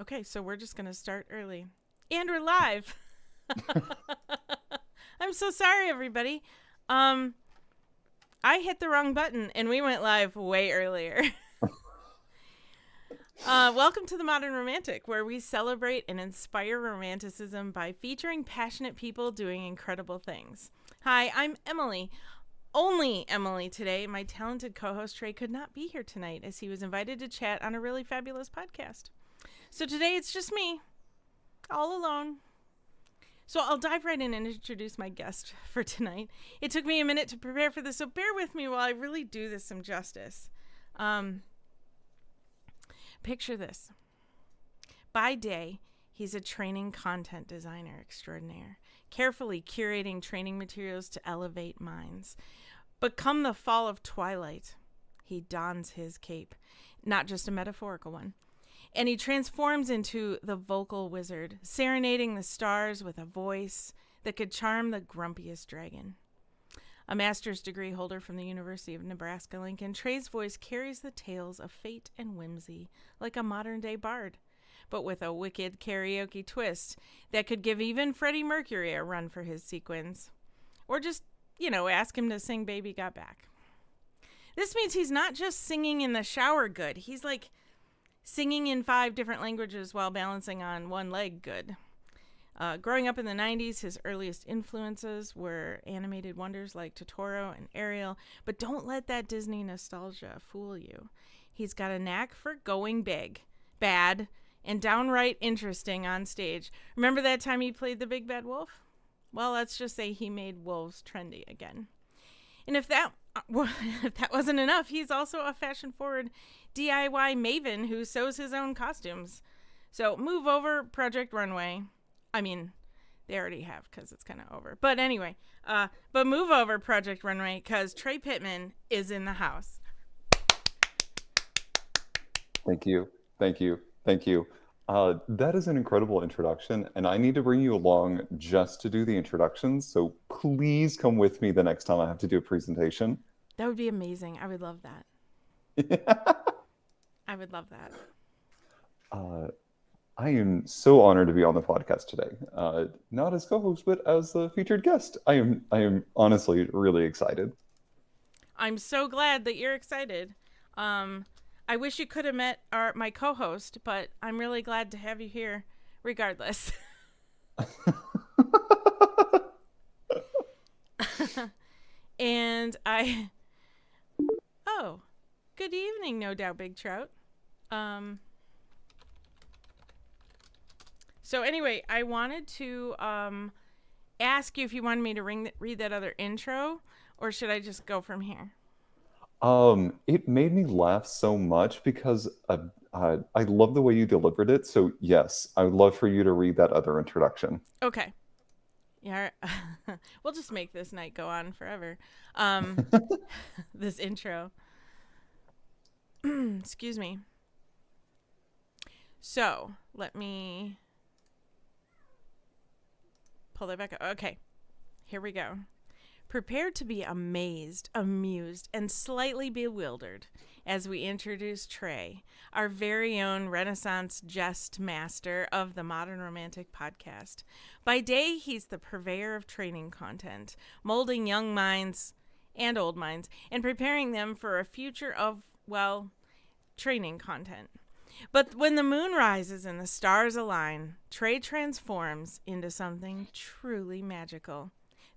Okay, so we're just going to start early. And we're live. I'm so sorry, everybody. I hit the wrong button and we went live way earlier. Welcome to the Modern Romantic, where we celebrate and inspire romanticism by featuring passionate people doing incredible things. Hi, I'm Emily. Only Emily today. My talented co-host Trey could not be here tonight as he was invited to chat on a really fabulous podcast. So today it's just me, all alone. So I'll dive right in and introduce my guest for tonight. It took me a minute to prepare for this, so bear with me while I really do this some justice. Picture this. By day, he's a training content designer extraordinaire, carefully curating training materials to elevate minds. But come the fall of twilight, he dons his cape, not just a metaphorical one. And he transforms into the vocal wizard, serenading the stars with a voice that could charm the grumpiest dragon. A master's degree holder from the University of Nebraska-Lincoln, Trey's voice carries the tales of fate and whimsy like a modern-day bard, but with a wicked karaoke twist that could give even Freddie Mercury a run for his sequins. Or just, ask him to sing Baby Got Back. This means he's not just singing in the shower good. He's like singing in 5 different languages while balancing on one leg good. Growing up in the 90s, his earliest influences were animated wonders like Totoro and Ariel, but don't let that Disney nostalgia fool you. He's got a knack for going big, bad, and downright interesting on stage. Remember that time he played the Big Bad Wolf? Well, let's just say he made wolves trendy again. And if that wasn't enough, he's also a fashion-forward DIY maven who sews his own costumes. So move over, Project Runway. I mean, they already have because it's kind of over. But anyway, but move over, Project Runway, because Trey Pittman is in the house. Thank you. That is an incredible introduction, and I need to bring you along just to do the introductions. So please come with me the next time I have to do a presentation. That would be amazing. I would love that. I would love that. I am so honored to be on the podcast today. Not as co-host, but as the featured guest. I am honestly really excited. I'm so glad that you're excited. I wish you could have met my co-host, but I'm really glad to have you here regardless. And good evening, no doubt, Big Trout. So anyway, I wanted to ask you if you wanted me to read that other intro, or should I just go from here? It made me laugh so much because I love the way you delivered it. So yes, I would love for you to read that other introduction. Okay. Yeah, we'll just make this night go on forever. This intro. Excuse me. So let me pull that back up. Okay, here we go. Prepare to be amazed, amused, and slightly bewildered as we introduce Trey, our very own Renaissance jest master of the Modern Romantic podcast. By day, he's the purveyor of training content, molding young minds and old minds, and preparing them for a future of, training content. But when the moon rises and the stars align, Trey transforms into something truly magical.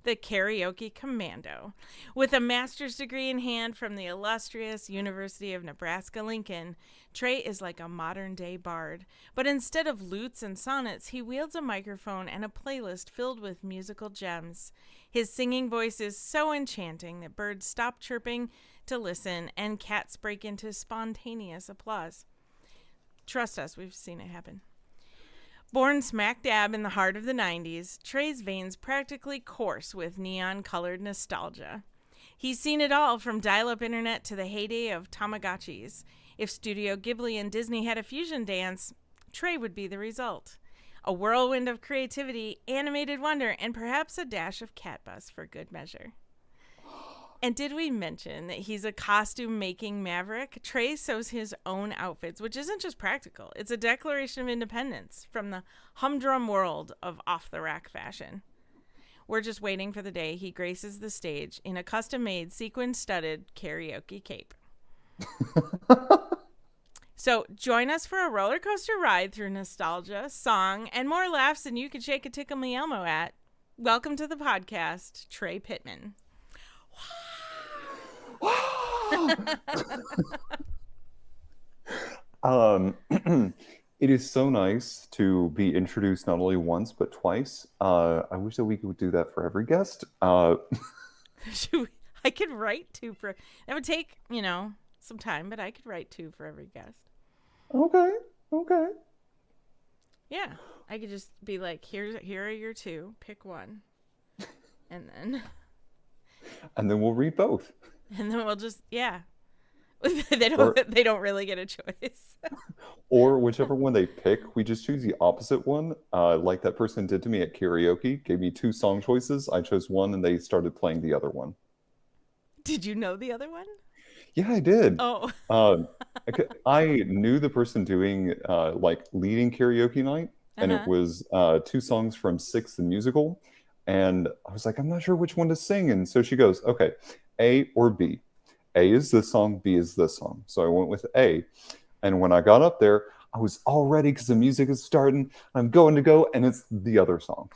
The karaoke commando. With a master's degree in hand from the illustrious University of Nebraska-Lincoln, Trey is like a modern-day bard. But instead of lutes and sonnets, he wields a microphone and a playlist filled with musical gems. His singing voice is so enchanting that birds stop chirping to listen and cats break into spontaneous applause. Trust us, we've seen it happen. Born smack dab in the heart of the 90s, Trey's veins practically course with neon-colored nostalgia. He's seen it all, from dial-up internet to the heyday of Tamagotchis. If Studio Ghibli and Disney had a fusion dance, Trey would be the result. A whirlwind of creativity, animated wonder, and perhaps a dash of cat bus for good measure. And did we mention that he's a costume making maverick? Trey sews his own outfits, which isn't just practical. It's a declaration of independence from the humdrum world of off the rack fashion. We're just waiting for the day he graces the stage in a custom made sequin studded karaoke cape. So join us for a roller coaster ride through nostalgia, song, and more laughs than you could shake a tickle me Elmo at. Welcome to the podcast, Trey Pittman. It is so nice to be introduced not only once but twice. I wish that we could do that for every guest. I could write two for that would take, some time, but I could write two for every guest. Okay. Yeah, I could just be like, here are your two. Pick one, and then we'll read both. And then we'll just they don't really get a choice. Or whichever one they pick, we just choose the opposite one. Like that person did to me at karaoke, gave me two song choices. I chose one, and they started playing the other one. Did you know the other one? Yeah, I did. Oh. I knew the person doing leading karaoke night, and it was two songs from Six the Musical. And I was like, I'm not sure which one to sing. And so she goes, okay, A or B. A is this song, B is this song. So I went with A. And when I got up there, I was all ready because the music is starting. I'm going to go, and it's the other song.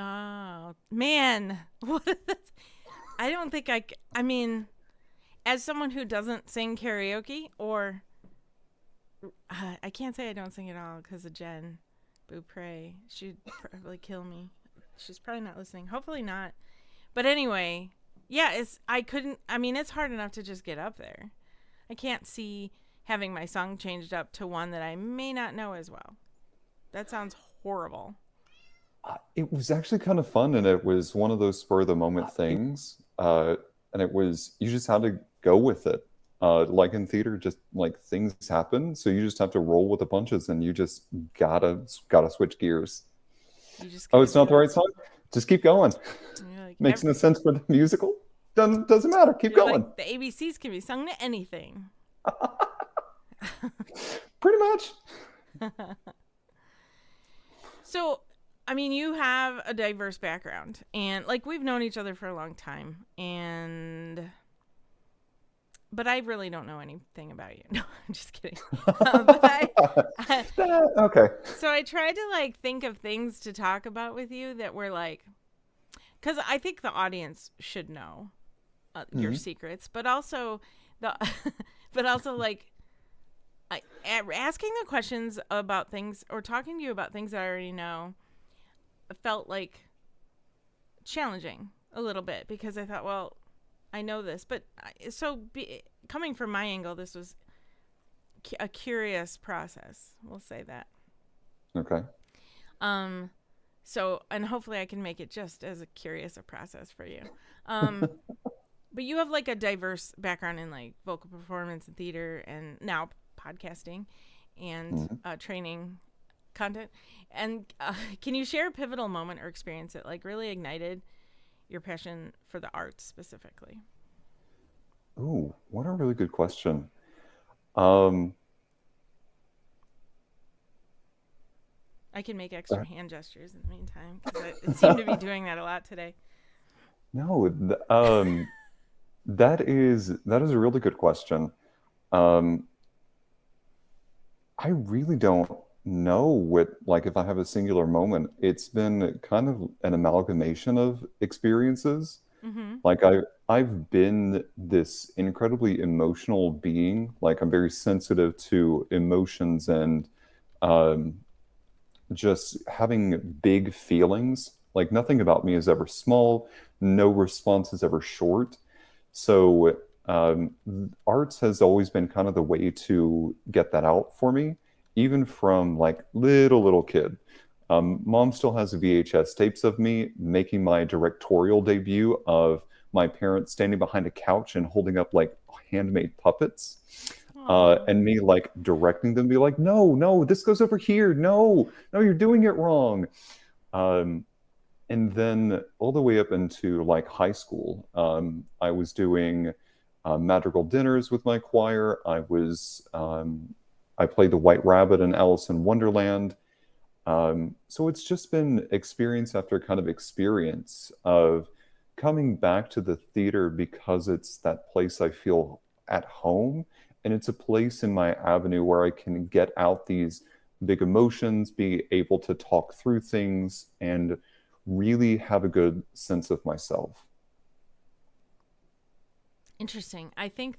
Oh, man. I don't think I mean, as someone who doesn't sing karaoke, or I can't say I don't sing at all because of Jen Beaupre. She'd probably kill me. She's probably not listening. Hopefully not. But anyway, yeah, it's hard enough to just get up there. I can't see having my song changed up to one that I may not know as well. That sounds horrible. It was actually kind of fun, and it was one of those spur of the moment things. And it was, you just had to go with it. Like in theater, just like things happen. So you just have to roll with the punches, and you just gotta switch gears. It's not the right song. Just keep going. Like, makes no sense for the musical. Doesn't matter. Keep going. Like, the ABCs can be sung to anything. Pretty much. So, I mean, you have a diverse background, and like we've known each other for a long time, but I really don't know anything about you. No, I'm just kidding. Okay. So I tried to think of things to talk about with you that were because I think the audience should know your secrets, but also asking the questions about things or talking to you about things that I already know felt challenging a little bit, because I thought, well, I know this, but coming from my angle, this was a curious process. We'll say that. Okay. So, and hopefully I can make it just as curious a process for you. But you have a diverse background in vocal performance and theater, and now podcasting and training content. And can you share a pivotal moment or experience that really ignited your passion for the arts specifically? Ooh, what a really good question. I can make extra hand gestures in the meantime, because I seem to be doing that a lot today. No, that is a really good question. I really don't know what, if I have a singular moment. It's been kind of an amalgamation of experiences. Mm-hmm. I've been this incredibly emotional being. I'm very sensitive to emotions and just having big feelings. Nothing about me is ever small. No response is ever short. So arts has always been kind of the way to get that out for me, even from little kid. Mom still has VHS tapes of me making my directorial debut of my parents standing behind a couch and holding up handmade puppets. And me directing them, be no, this goes over here. No, you're doing it wrong. And then all the way up into like high school, I was doing madrigal dinners with my choir. I played the White Rabbit in Alice in Wonderland. So it's just been experience after kind of experience of coming back to the theater because it's that place I feel at home. And it's a place in my avenue where I can get out these big emotions, be able to talk through things, and really have a good sense of myself. Interesting. I think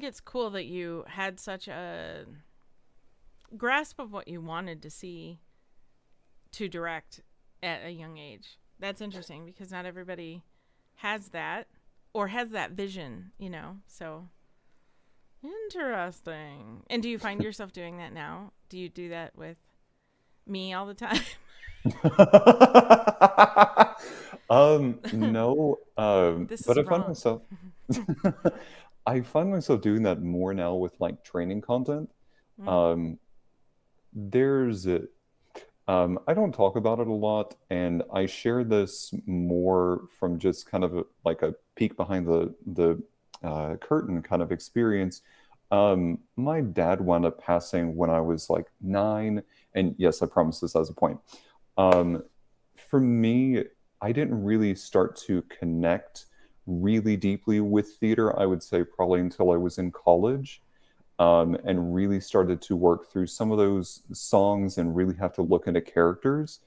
it's cool that you had such a grasp of what you wanted to see to direct at a young age. That's interesting because not everybody has that or has that vision, you know. So interesting. And do you find yourself doing that now? Do you do that with me all the time? No, This but is I find wrong. myself I find myself doing that more now with like training content. Mm. Um, there's I don't talk about it a lot, and I share this more from just kind of like a peek behind the curtain kind of experience. My dad wound up passing when I was like 9, and yes, I promise this as a point. Um, for me, I didn't really start to connect really deeply with theater, I would say probably until I was in college, and really started to work through some of those songs and really have to look into characters.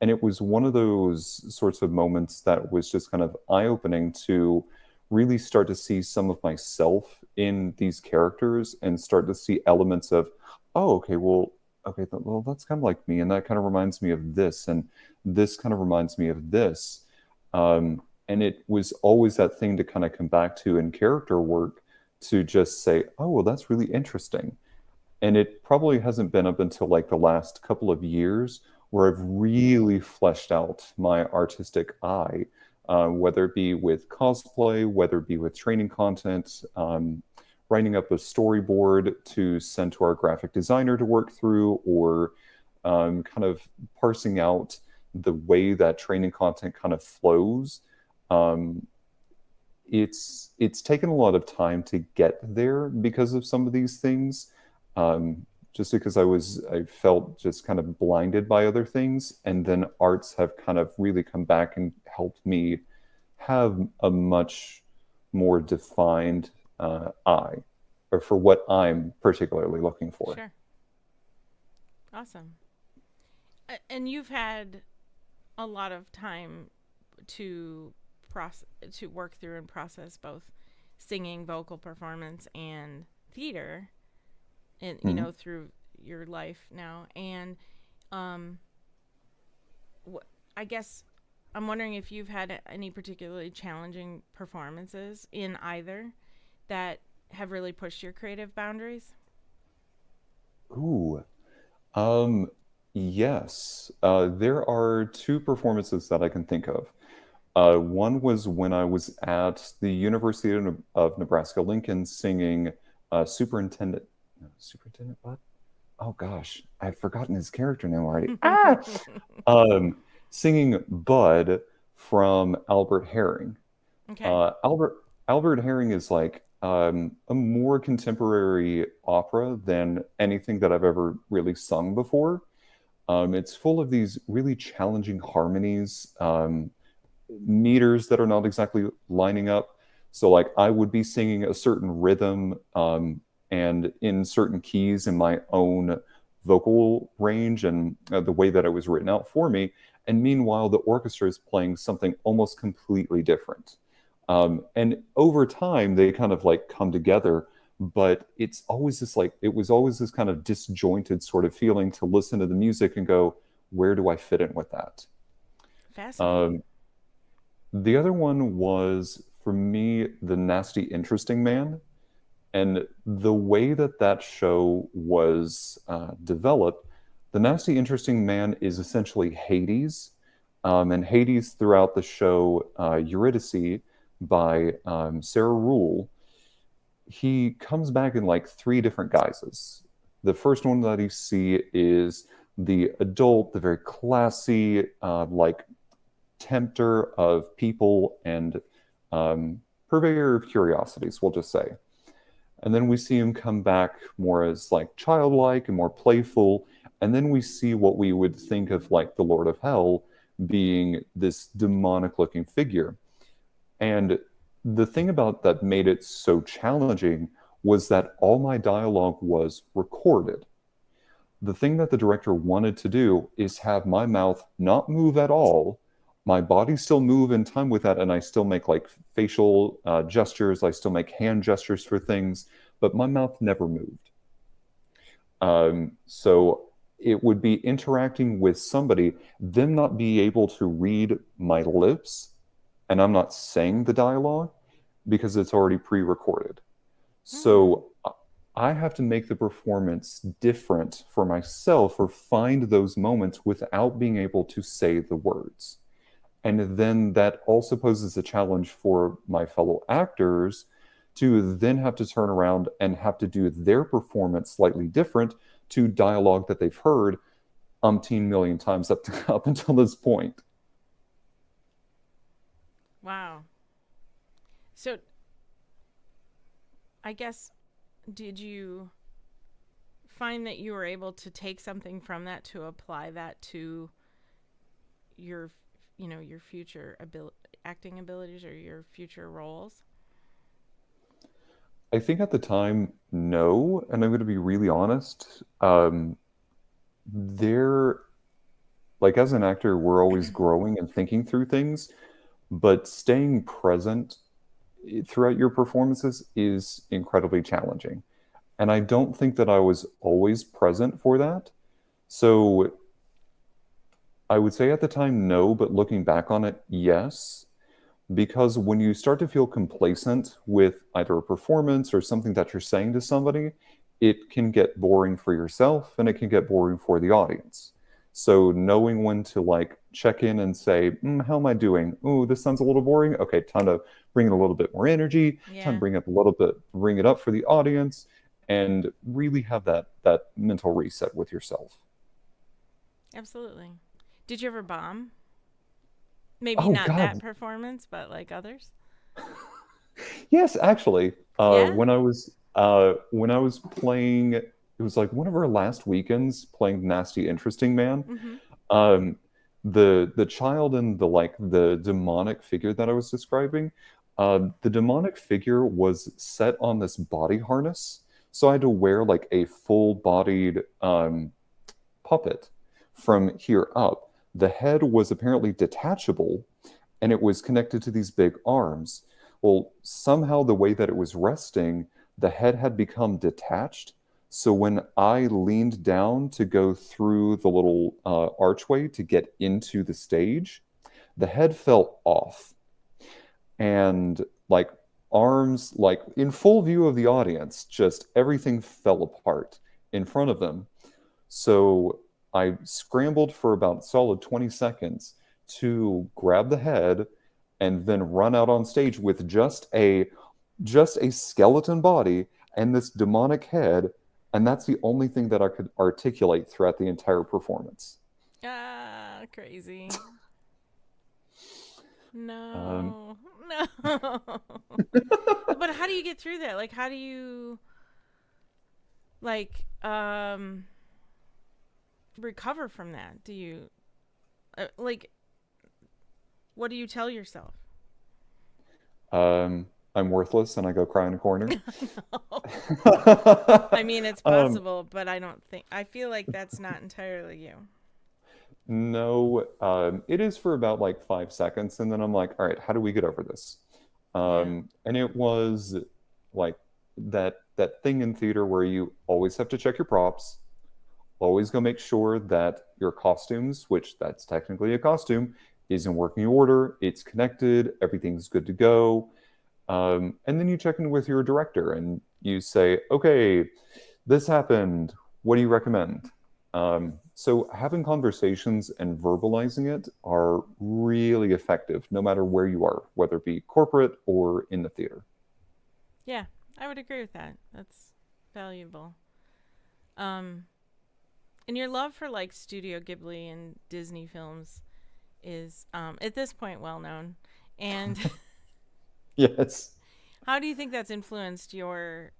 And it was one of those sorts of moments that was just kind of eye opening to really start to see some of myself in these characters and start to see elements of, oh, okay, well, okay, well, that's kind of like me. And that kind of reminds me of this. And this kind of reminds me of this. And it was always that thing to kind of come back to in character work to just say, oh, well, that's really interesting. And it probably hasn't been up until like the last couple of years where I've really fleshed out my artistic eye, whether it be with cosplay, whether it be with training content, writing up a storyboard to send to our graphic designer to work through, or kind of parsing out the way that training content kind of flows. Um, it's taken a lot of time to get there because of some of these things. Just because I felt just kind of blinded by other things, and then arts have kind of really come back and helped me have a much more defined eye, or for what I'm particularly looking for. Sure. Awesome. And you've had a lot of time to to work through and process both singing, vocal performance, and theater, and you Mhm. know through your life now. And um, I guess I'm wondering if you've had any particularly challenging performances in either that have really pushed your creative boundaries. Ooh, um, yes. There are two performances that I can think of. One was when I was at the University of Nebraska-Lincoln singing Superintendent. No, Superintendent what? Oh gosh, I've forgotten his character name already. Um, Singing Bud from Albert Herring. Okay. Albert Herring is like a more contemporary opera than anything that I've ever really sung before. It's full of these really challenging harmonies, meters that are not exactly lining up. So, like, I would be singing a certain rhythm and in certain keys in my own vocal range and the way that it was written out for me. And meanwhile, the orchestra is playing something almost completely different. And over time, they kind of like come together. But it's always this like, it was always this kind of disjointed sort of feeling to listen to the music and go, where do I fit in with that? Fascinating. Um, the other one was for me, The Nasty Interesting Man. And the way that that show was developed, The Nasty Interesting Man is essentially Hades. And Hades throughout the show, Eurydice by Sarah Rule, he comes back in like three different guises. The first one that you see is the adult, the very classy, like tempter of people and purveyor of curiosities, we'll just say. And then we see him come back more as like childlike and more playful. And then we see what we would think of like the Lord of Hell being this demonic looking figure. And the thing about that made it so challenging was that all my dialogue was recorded. The thing that the director wanted to do is have my mouth not move at all, my body still move in time with that, and I still make like facial gestures, I still make hand gestures for things, but my mouth never moved. So it would be interacting with somebody, them not be able to read my lips, and I'm not saying the dialogue because it's already pre-recorded. Hmm. So I have to make the performance different for myself or find those moments without being able to say the words. And then that also poses a challenge for my fellow actors to then have to turn around and have to do their performance slightly different to dialogue that they've heard umpteen million times up until this point. Wow. So I guess, did you find that you were able to take something from that to apply that to your, your future acting abilities or your future roles? I think at the time, no, and I'm going to be really honest. There, like as an actor, we're always growing and thinking through things, but staying present throughout your performances is incredibly challenging. And I don't think that I was always present for that. So I would say at the time, no, but looking back on it, yes. Because when you start to feel complacent with either a performance or something that you're saying to somebody, it can get boring for yourself and it can get boring for the audience. So knowing when to like check in and say, how am I doing? Oh, this sounds a little boring. Okay, time to bring in a little bit more energy, time to Yeah, bring up a little bit, bring it up for the audience, and really have that mental reset with yourself. absolutely. Did you ever bomb? Maybe Oh not that God, performance, but like others? yes, actually, Yeah? when I was playing, it was like one of our last weekends playing Nasty Interesting Man. Mm-hmm. Um, the child and the demonic figure that I was describing, the demonic figure was set on this body harness, so I had to wear like a full-bodied puppet from here up. The head was apparently detachable, and it was connected to these big arms. Well, somehow the way that it was resting, the head had become detached. So when I leaned down to go through the little archway to get into the stage, the head fell off. And like arms, like in full view of the audience, just everything fell apart in front of them. So I scrambled for about solid 20 seconds to grab the head and then run out on stage with just a skeleton body and this demonic head, and that's the only thing that I could articulate throughout the entire performance. Ah, crazy. Um, No. No. But how do you get through that? Like, how do you, like, recover from that? Do you, like, what do you tell yourself? I'm worthless and I go cry in a corner. No. I mean, it's um, possible, but I feel like that's not entirely you. no, it is for about like 5 seconds, and then I'm like, all right, how do we get over this? Yeah. And it was like that thing in theater where you always have to check your props, always go make sure that your costumes, which that's technically a costume, is in working order, it's connected, everything's good to go. And then you check in with your director and you say, okay, this happened. What do you recommend? So having conversations and verbalizing it are really effective, no matter where you are, whether it be corporate or in the theater. Yeah, I would agree with that. That's valuable. Um, And your love for like Studio Ghibli and Disney films is at this point well known. And Yes. how do you think that's influenced your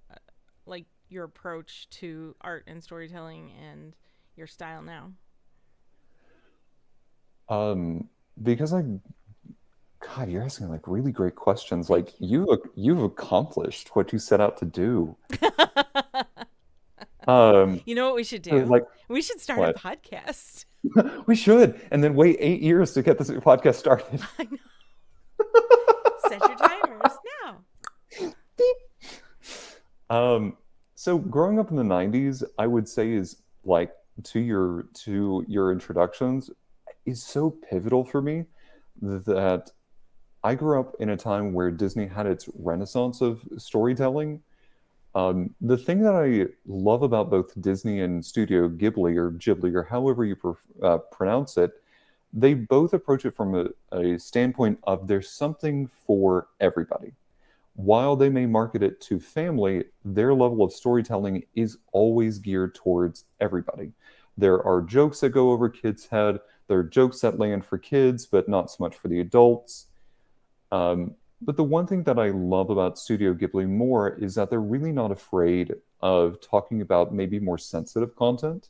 like your approach to art and storytelling and your style now? Um, because God, you're asking like really great questions. Like Thank you. you've accomplished what you set out to do. Um, You know what we should so, do? like We should start a what? podcast. We should, and then wait 8 years to get this podcast started. I know. Set your timers now. Beep. Um, so growing up in the 90s, I would say is like to your introductions is so pivotal for me that I grew up in a time where Disney had its renaissance of storytelling. The thing that I love about both Disney and Studio Ghibli, or however you pronounce it, they both approach it from a standpoint of there's something for everybody. While they may market it to family, their level of storytelling is always geared towards everybody. There are jokes that go over kids' head. There are jokes that land for kids, but not so much for the adults. But the one thing that I love about Studio Ghibli more is that they're really not afraid of talking about maybe more sensitive content.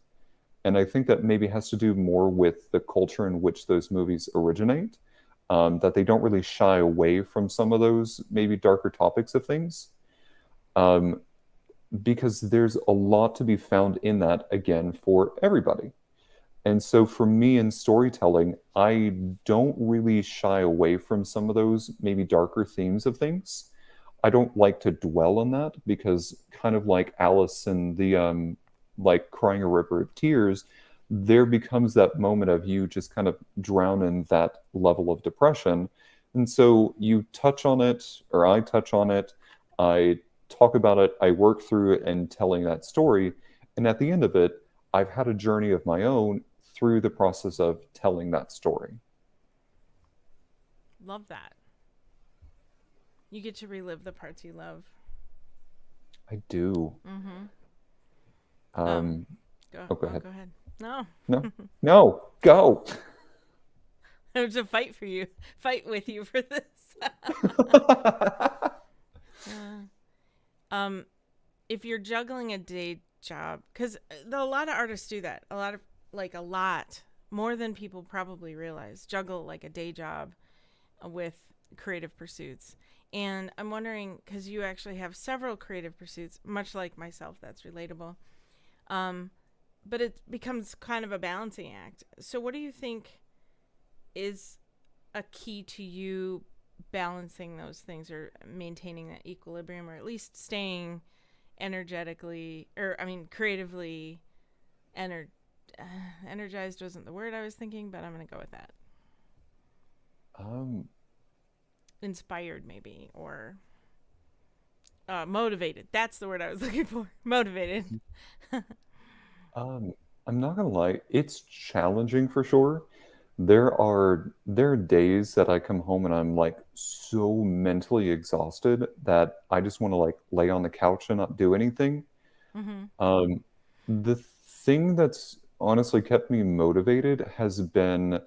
And I think that maybe has to do more with the culture in which those movies originate, that they don't really shy away from some of those maybe darker topics of things. Um, because there's a lot to be found in that, again, for everybody. And so for me in storytelling, I don't really shy away from some of those maybe darker themes of things. I don't like to dwell on that because kind of like Alice and the like crying a river of tears, there becomes that moment of you just kind of drown in that level of depression. And so you touch on it, or I touch on it, I talk about it, I work through it and telling that story. And at the end of it, I've had a journey of my own through the process of telling that story. Love that. You get to relive the parts you love. I do. Mm-hmm. Um, Um, go. oh, go Oh, ahead. go ahead. No, No, no, go. I was a fight for you. Fight with you for this. Uh, um, if you're juggling a day job, because a lot of artists do that. A lot more than people probably realize, juggle like a day job with creative pursuits. And I'm wondering, because you actually have several creative pursuits, much like myself, that's relatable. Um, but it becomes kind of a balancing act. So, what do you think is a key to you balancing those things or maintaining that equilibrium, or at least staying energetically, or I mean, creatively ener- uh, energized wasn't the word I was thinking, but I'm going to go with that. Um, Inspired, maybe, or motivated. That's the word I was looking for. Motivated. um, I'm not gonna lie, it's challenging for sure. There are days that I come home and I'm like so mentally exhausted that I just want to like lay on the couch and not do anything. Mm-hmm. Um, the thing that's honestly kept me motivated has been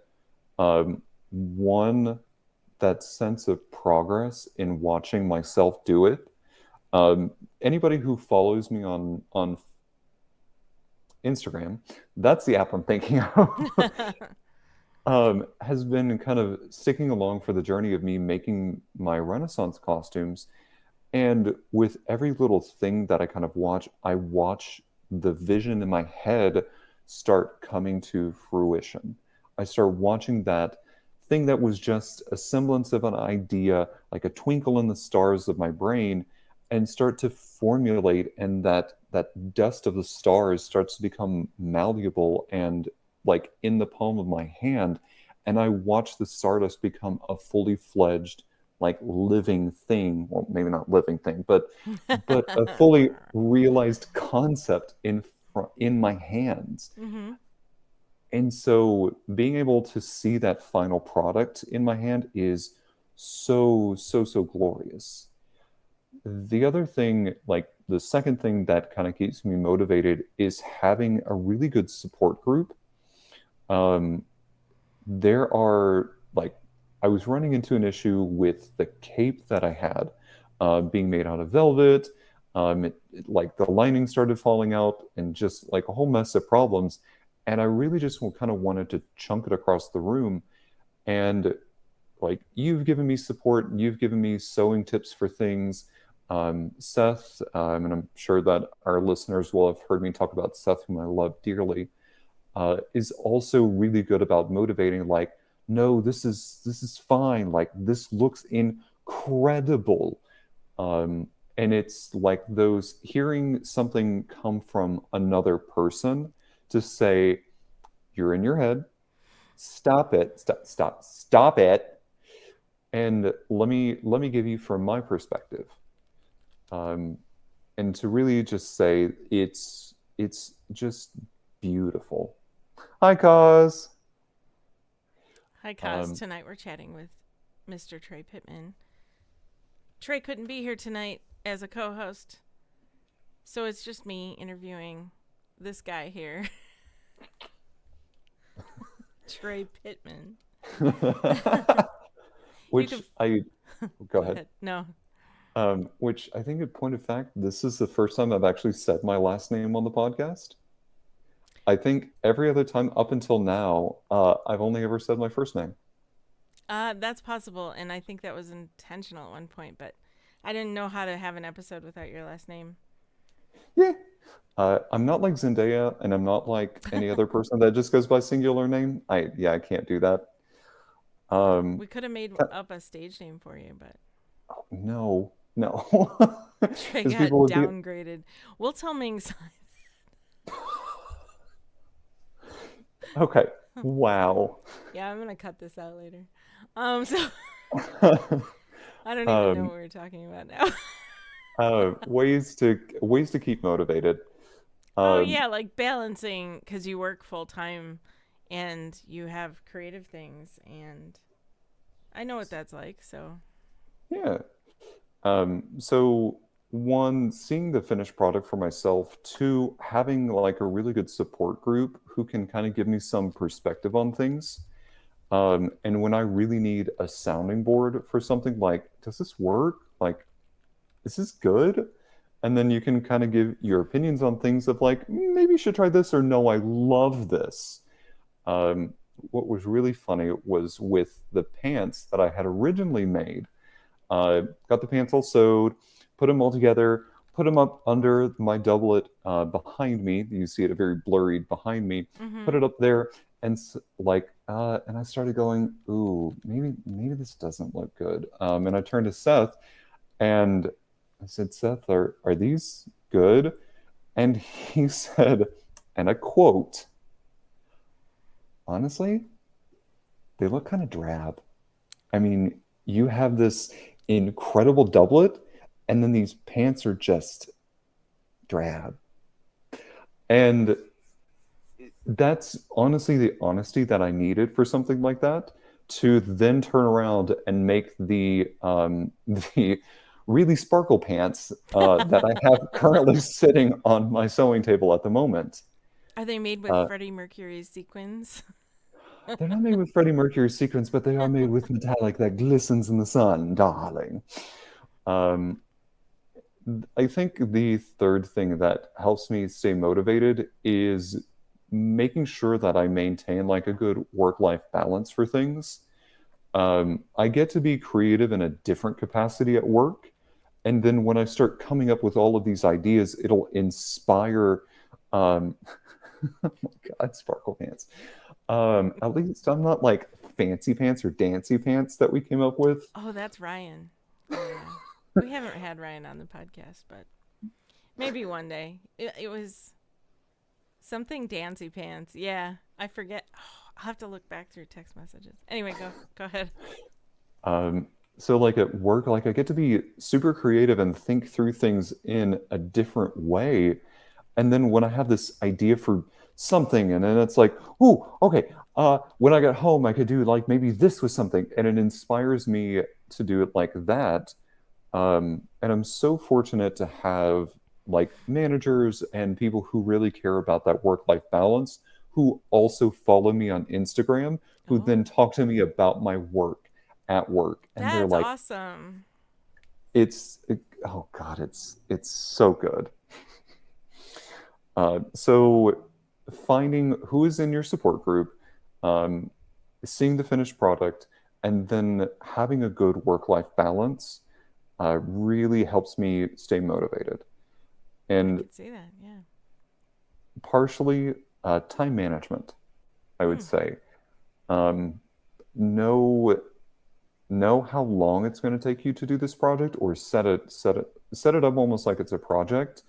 one, that sense of progress in watching myself do it. Anybody who follows me on Instagram, that's the app I'm thinking of, has been kind of sticking along for the journey of me making my Renaissance costumes. And with every little thing that I kind of watch, I watch the vision in my head start coming to fruition. I start watching that thing that was just a semblance of an idea, like a twinkle in the stars of my brain, and start to formulate, and that dust of the stars starts to become malleable and like in the palm of my hand. And I watch the stardust become a fully fledged like living thing, well maybe not living thing, but a fully realized concept in my hands. Mm-hmm. And so being able to see that final product in my hand is so glorious. The other thing, like the second thing that kind of keeps me motivated is having a really good support group. Um, there are like, I was running into an issue with the cape that I had being made out of velvet. Like the lining started falling out and just like a whole mess of problems. And I really just kind of wanted to chunk it across the room. And like, you've given me support, you've given me sewing tips for things. Seth, and I'm sure that our listeners will have heard me talk about Seth, whom I love dearly, is also really good about motivating. Like, no, this is fine. Like, this looks incredible. Um, and it's like those hearing something come from another person to say, "You're in your head. Stop it. Stop it." And let me give you from my perspective, um, and to really just say it's just beautiful. Hi, Cause. Hi, Kaz. Um, Tonight we're chatting with Mr. Trey Pittman. Trey couldn't be here tonight as a co host, so it's just me interviewing this guy here, Trey Pittman. You which can I go go ahead. ahead. No. Which I think, in point of fact, this is the first time I've actually said my last name on the podcast. I think every other time up until now, I've only ever said my first name. That's possible, and I think that was intentional at one point, but I didn't know how to have an episode without your last name. Yeah. I'm not like Zendaya, and I'm not like any other person that just goes by singular name. I can't do that. Um, We could have made up a stage name for you, but no, no, Trey because got people would be downgraded. We'll tell Ming's. okay. Wow. Yeah, I'm gonna cut this out later. So I don't even know um, what we're talking about now. ways to keep motivated. Oh Um, yeah, like balancing because you work full time and you have creative things, and I know what that's like. So yeah. So one, seeing the finished product for myself. Two, having like a really good support group who can kind of give me some perspective on things. And when I really need a sounding board for something, like, does this work? Like, is this good? And then you can kind of give your opinions on things of like, maybe you should try this, or no, I love this. Um, what was really funny was with the pants that I had originally made. Got the pants all sewed, put them all together, put them up under my doublet behind me. You see it very blurry behind me. Put mm-hmm. it up there, and and I started going, ooh, maybe this doesn't look good. And I turned to Seth, and I said, Seth, are these good? And he said, and I quote, honestly, they look kind of drab. I mean, you have this incredible doublet, and then these pants are just drab. And that's honestly the honesty that I needed for something like that, to then turn around and make the really sparkle pants that I have currently sitting on my sewing table at the moment. Are they made with Uh, Freddie Mercury's sequins? they're not made with Freddie Mercury sequins, but they are made with metallic that glistens in the sun, darling. Um, I think the third thing that helps me stay motivated is making sure that I maintain like a good work-life balance for things. I get to be creative in a different capacity at work. And then when I start coming up with all of these ideas, it'll inspire, um, oh my God, sparkle pants. At least I'm not like fancy pants or dancy pants that we came up with. Oh, that's Ryan. Yeah. We haven't had Ryan on the podcast, but maybe one day. It was something dancy pants. Yeah, I forget. Oh, I'll have to look back through text messages. Anyway, go ahead. Um, so like at work, like I get to be super creative and think through things in a different way. And then when I have this idea for something, and then it's like, oh, okay. When I get home, I could do like maybe this was something, and it inspires me to do it like that. And I'm so fortunate to have like managers and people who really care about that work-life balance, who also follow me on Instagram, who then Oh, talk to me about my work at work, and they're that's like, awesome. oh God, it's so good. So finding who is in your support group, um, seeing the finished product, and then having a good work-life balance really helps me stay motivated. I And could see that. Yeah. partially time management, I would Hmm. say. Um, know know how long it's going to take you to do this project, or set it up almost like it's a project.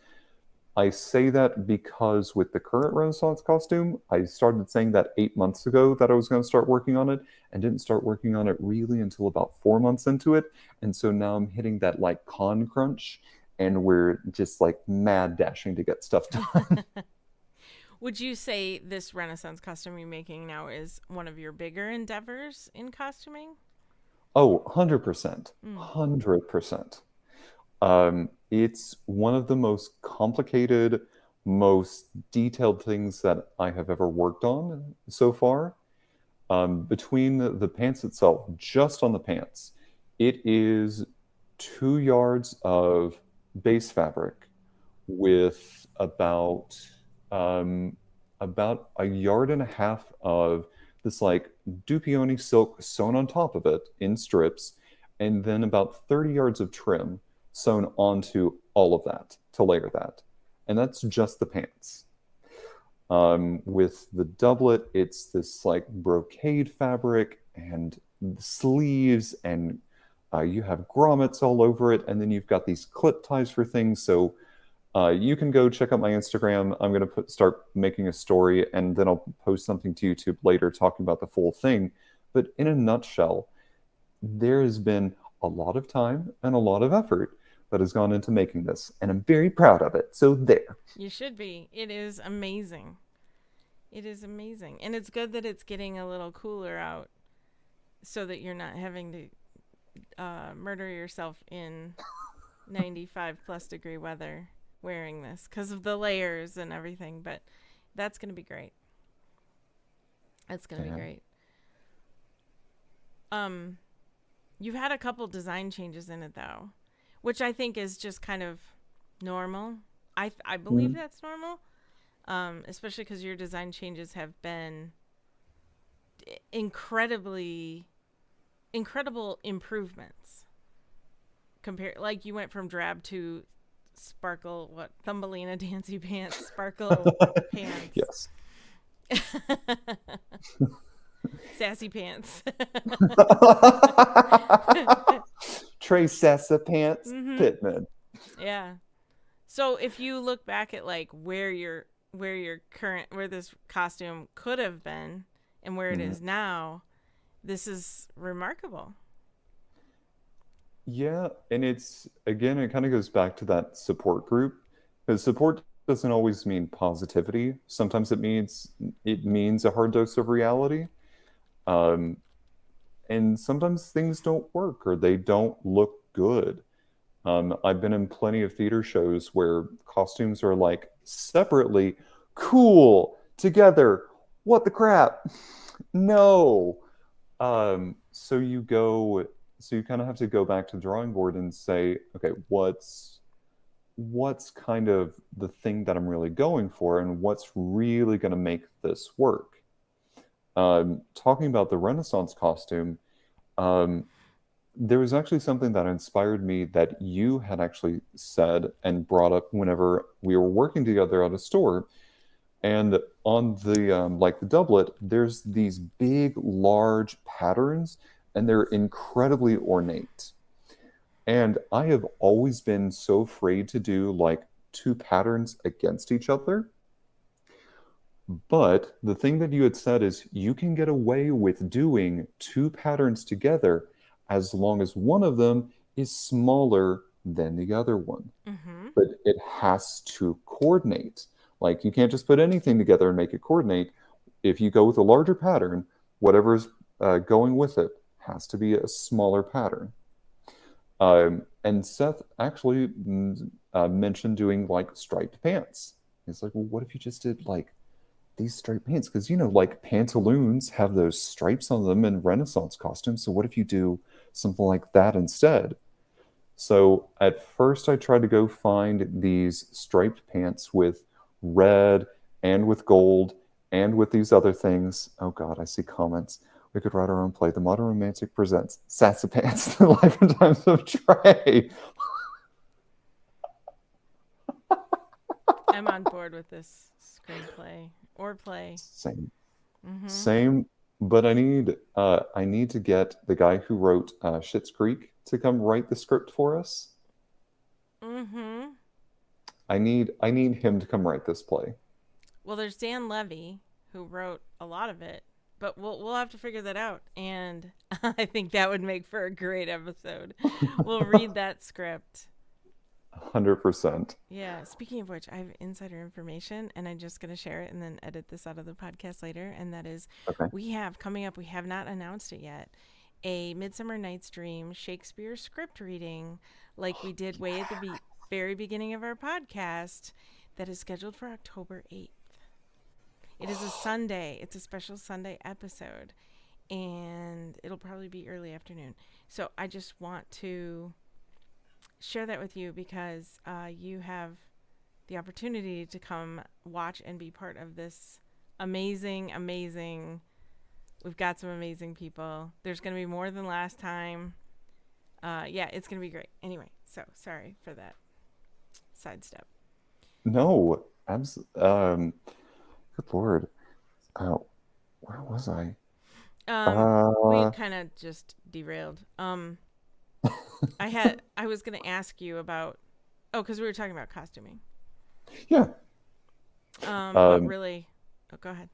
I say that because with the current Renaissance costume, I started saying that 8 months ago that I was going to start working on it, and didn't start working on it really until about 4 months into it. And so now I'm hitting that like con crunch, and we're just like mad dashing to get stuff done. Would you say this Renaissance costume you're making now is one of your bigger endeavors in costuming? Oh, 100%. Mm. 100%. It's one of the most complicated, most detailed things that I have ever worked on so far. Between the pants itself, just on the pants, it is 2 yards of base fabric with um, about a yard and a half of this like Dupioni silk sewn on top of it in strips, and then about 30 yards of trim sewn onto all of that to layer that. And that's just the pants. With the doublet, it's this like brocade fabric and sleeves, and you have grommets all over it, and then you've got these clip ties for things. So you can go check out my Instagram. I'm going to start making a story, and then I'll post something to YouTube later talking about the full thing. But in a nutshell, there has been a lot of time and a lot of effort that has gone into making this, and I'm very proud of it. So there. You should be. It is amazing. It is amazing. And it's good that it's getting a little cooler out so that you're not having to murder yourself in 95 plus degree weather wearing this because of the layers and everything. But that's going to be great. That's going to be Yeah. great. Um, you've had a couple design changes in it though, which I think is just kind of normal. I believe Mhm. that's normal. Especially because your design changes have been incredibly incredible improvements compared, like you went from drab to sparkle, what, Thumbelina Dancy Pants, sparkle pants. Yes. Sassy pants. Trey Sessa Pants Mm-hmm. Pittman. Yeah. So if you look back at like where this costume could have been and where it Mhm. is now, this is remarkable. Yeah, and it's again, it kind of goes back to that support group, because support doesn't always mean positivity. Sometimes it means a hard dose of reality. Um, and sometimes things don't work or they don't look good. I've been in plenty of theater shows where costumes are like separately cool, together, what the crap? No. So you kind of have to go back to the drawing board and say, okay, what's kind of the thing that I'm really going for, and what's really going to make this work? Talking about the Renaissance costume, um, there was actually something that inspired me that you had actually said and brought up whenever we were working together at a store. And on the like the doublet, there's these big, large patterns, and they're incredibly ornate. And I have always been so afraid to do like two patterns against each other. But the thing that you had said is you can get away with doing two patterns together as long as one of them is smaller than the other one. Mm-hmm. But it has to coordinate. Like you can't just put anything together and make it coordinate. If you go with a larger pattern, whatever's going with it has to be a smaller pattern. And Seth actually mentioned doing like striped pants. He's like, well, what if you just did like these striped pants? Because, like pantaloons have those stripes on them in Renaissance costumes. So what if you do something like that instead? So at first, I tried to go find these striped pants with red and with gold and with these other things. Oh God, I see comments. We could write our own play. The Modern Romantic presents Sassy Pants, The Life and Times of Trey. I'm on board with this screenplay or play. Same, Mm-hmm. same. But I need to get the guy who wrote Schitt's Creek to come write the script for us. Mm-hmm. I need him to come write this play. Well, there's Dan Levy who wrote a lot of it, but we'll have to figure that out. And I think that would make for a great episode. We'll read that script. 100%. Yeah. Speaking of which, I have insider information, and I'm just gonna share it and then edit this out of the podcast later. And that is, Okay. we have coming up. We have not announced it yet. A Midsummer Night's Dream Shakespeare script reading, like we did way at the very beginning of our podcast, that is scheduled for October 8th. It is a Sunday. It's a special Sunday episode, and it'll probably be early afternoon. So I just want to share that with you because you have the opportunity to come watch and be part of this amazing, amazing. We've got some amazing people. There's going to be more than last time. Yeah, it's going to be great. Anyway, so sorry for that sidestep. No, good Lord. Oh, where was I? We Uh, kind of just derailed. I was going to ask you about, oh, because we were talking about costuming. yeah. But Um, really, oh, go ahead.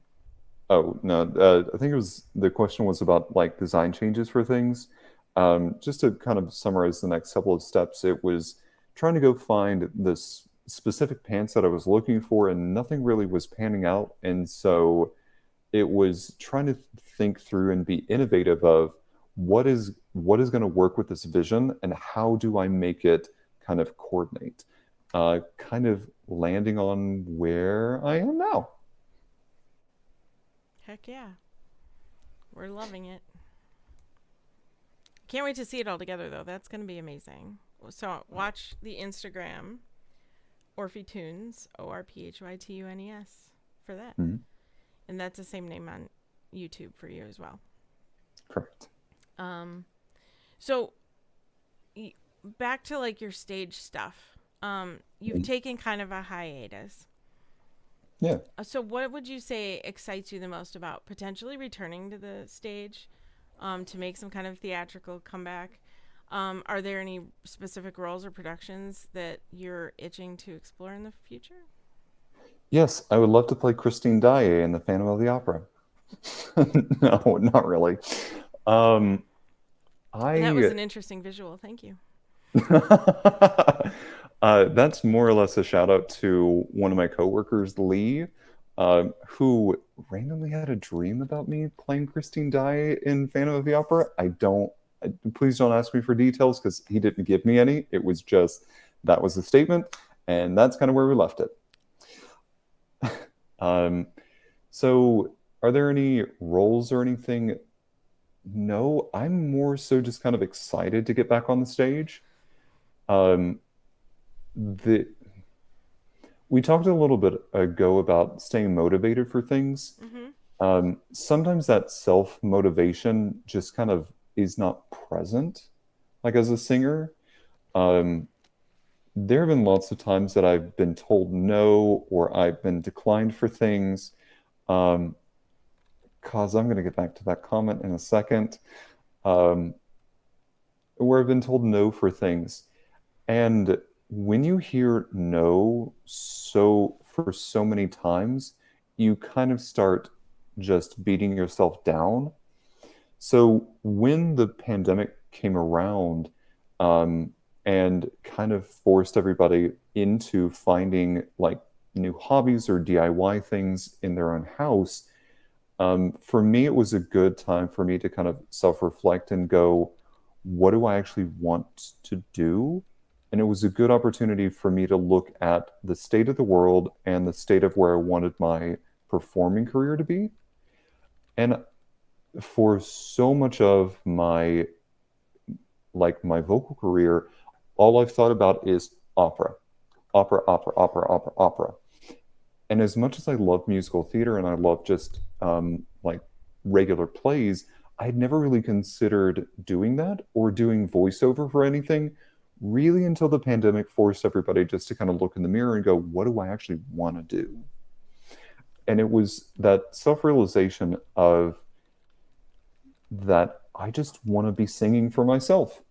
oh, no, I think the question was about like design changes for things. Just to kind of summarize the next couple of steps, it was trying to go find this specific pants that I was looking for, and nothing really was panning out. And so it was trying to think through and be innovative of what is going to work with this vision and how do I make it kind of coordinate, kind of landing on where I am now. Heck yeah. We're loving it. Can't wait to see it all together, though. That's going to be amazing. So watch the Instagram, Orphytunes, ORPHYTUNES, for that. Mhm. And that's the same name on YouTube for you as well. Correct. Um, so back to like your stage stuff. You've Mhm. taken kind of a hiatus. Yeah. So what would you say excites you the most about potentially returning to the stage, to make some kind of theatrical comeback? Are there any specific roles or productions that you're itching to explore in the future? Yes, I would love to play Christine Daae in the Phantom of the Opera. No, not really. Um, That was I an interesting visual. Thank you. That's more or less a shout out to one of my coworkers, Lee, who randomly had a dream about me playing Christine Daae in Phantom of the Opera. Please don't ask me for details because he didn't give me any. It was just that was the statement, and that's kind of where we left it. Um, so, are there any roles or anything? No, I'm more so just kind of excited to get back on the stage. Um, the we talked a little bit ago about staying motivated for things. Mm-hmm. Sometimes that self motivation just kind of is not present. Like as a singer, um, there have been lots of times that I've been told no or I've been declined for things. Um, cause I'm going to get back to that comment in a second, um, where I've been told no for things. And when you hear no for so many times, you kind of start just beating yourself down. So when the pandemic came around, um, and kind of forced everybody into finding like new hobbies or DIY things in their own house, for me, it was a good time for me to kind of self reflect and go, what do I actually want to do? And it was a good opportunity for me to look at the state of the world and the state of where I wanted my performing career to be. And for so much of my my vocal career, all I've thought about is opera, opera, opera, opera, opera, opera. And as much as I love musical theater and I love just regular plays, I had never really considered doing that or doing voiceover for anything really until the pandemic forced everybody just to kind of look in the mirror and go, what do I actually want to do? And it was that self-realization of that I just want to be singing for myself.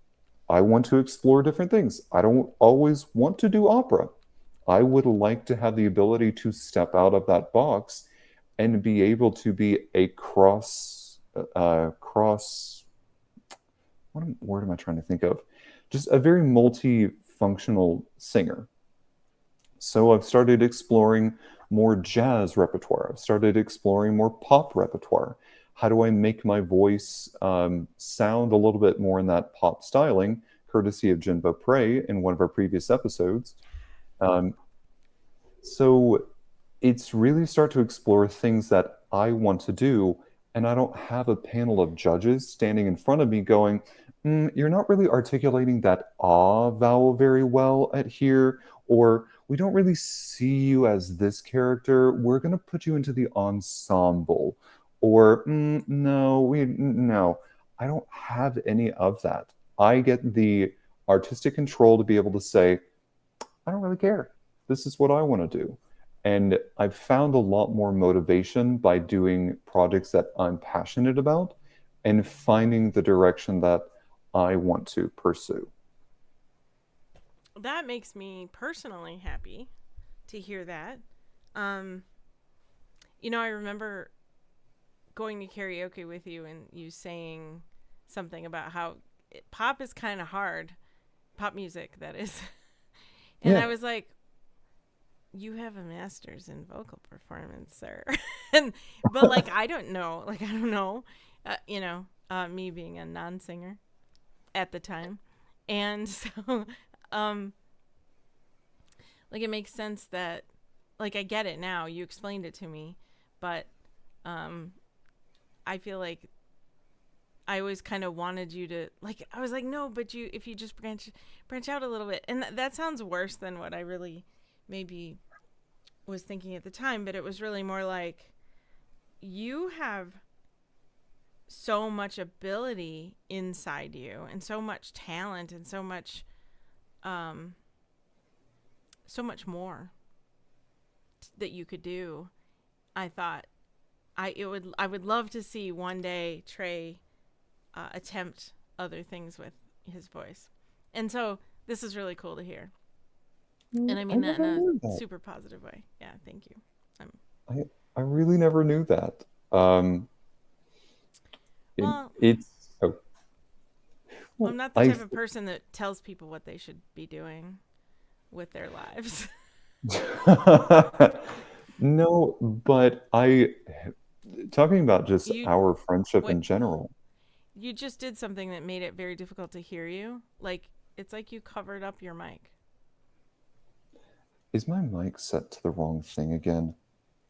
I want to explore different things. I don't always want to do opera. I would like to have the ability to step out of that box and be able to be a cross. What word am I trying to think of? Just a very multifunctional singer. So I've started exploring more jazz repertoire. I've started exploring more pop repertoire. How do I make my voice sound a little bit more in that pop styling, courtesy of Jen Beaupre in one of our previous episodes? Um, so it's really start to explore things that I want to do, and I don't have a panel of judges standing in front of me going, "You're not really articulating that ah vowel very well at here," or "We don't really see you as this character. We're going to put you into the ensemble," or no. I don't have any of that. I get the artistic control to be able to say, I don't really care. This is what I want to do. And I've found a lot more motivation by doing projects that I'm passionate about and finding the direction that I want to pursue. That makes me personally happy to hear that. Um, I remember going to karaoke with you and you saying something about how pop is kind of hard. Pop music, that is. And Yeah. I was like, you have a master's in vocal performance, sir. But I don't know. I don't know. Me being a non-singer at the time. And so um it makes sense that I get it now. You explained it to me, but um I feel like I always kind of wanted you to I was like, no, but if you just branch out a little bit. And that sounds worse than what I really maybe was thinking at the time, but it was really more like you have so much ability inside you and so much talent and um so much more that you could do. I thought I would love to see one day Trey attempt other things with his voice. And so this is really cool to hear. And I I mean that in never a knew that. super positive way. Yeah, thank you. I, I really never knew that. Well, It's oh, I'm well, not the I type of person that tells people what they should be doing with their lives. no, but I talking about just you our friendship what in general. you just did something that made it very difficult to hear you. It's like you covered up your mic. Is my mic set to the wrong thing again?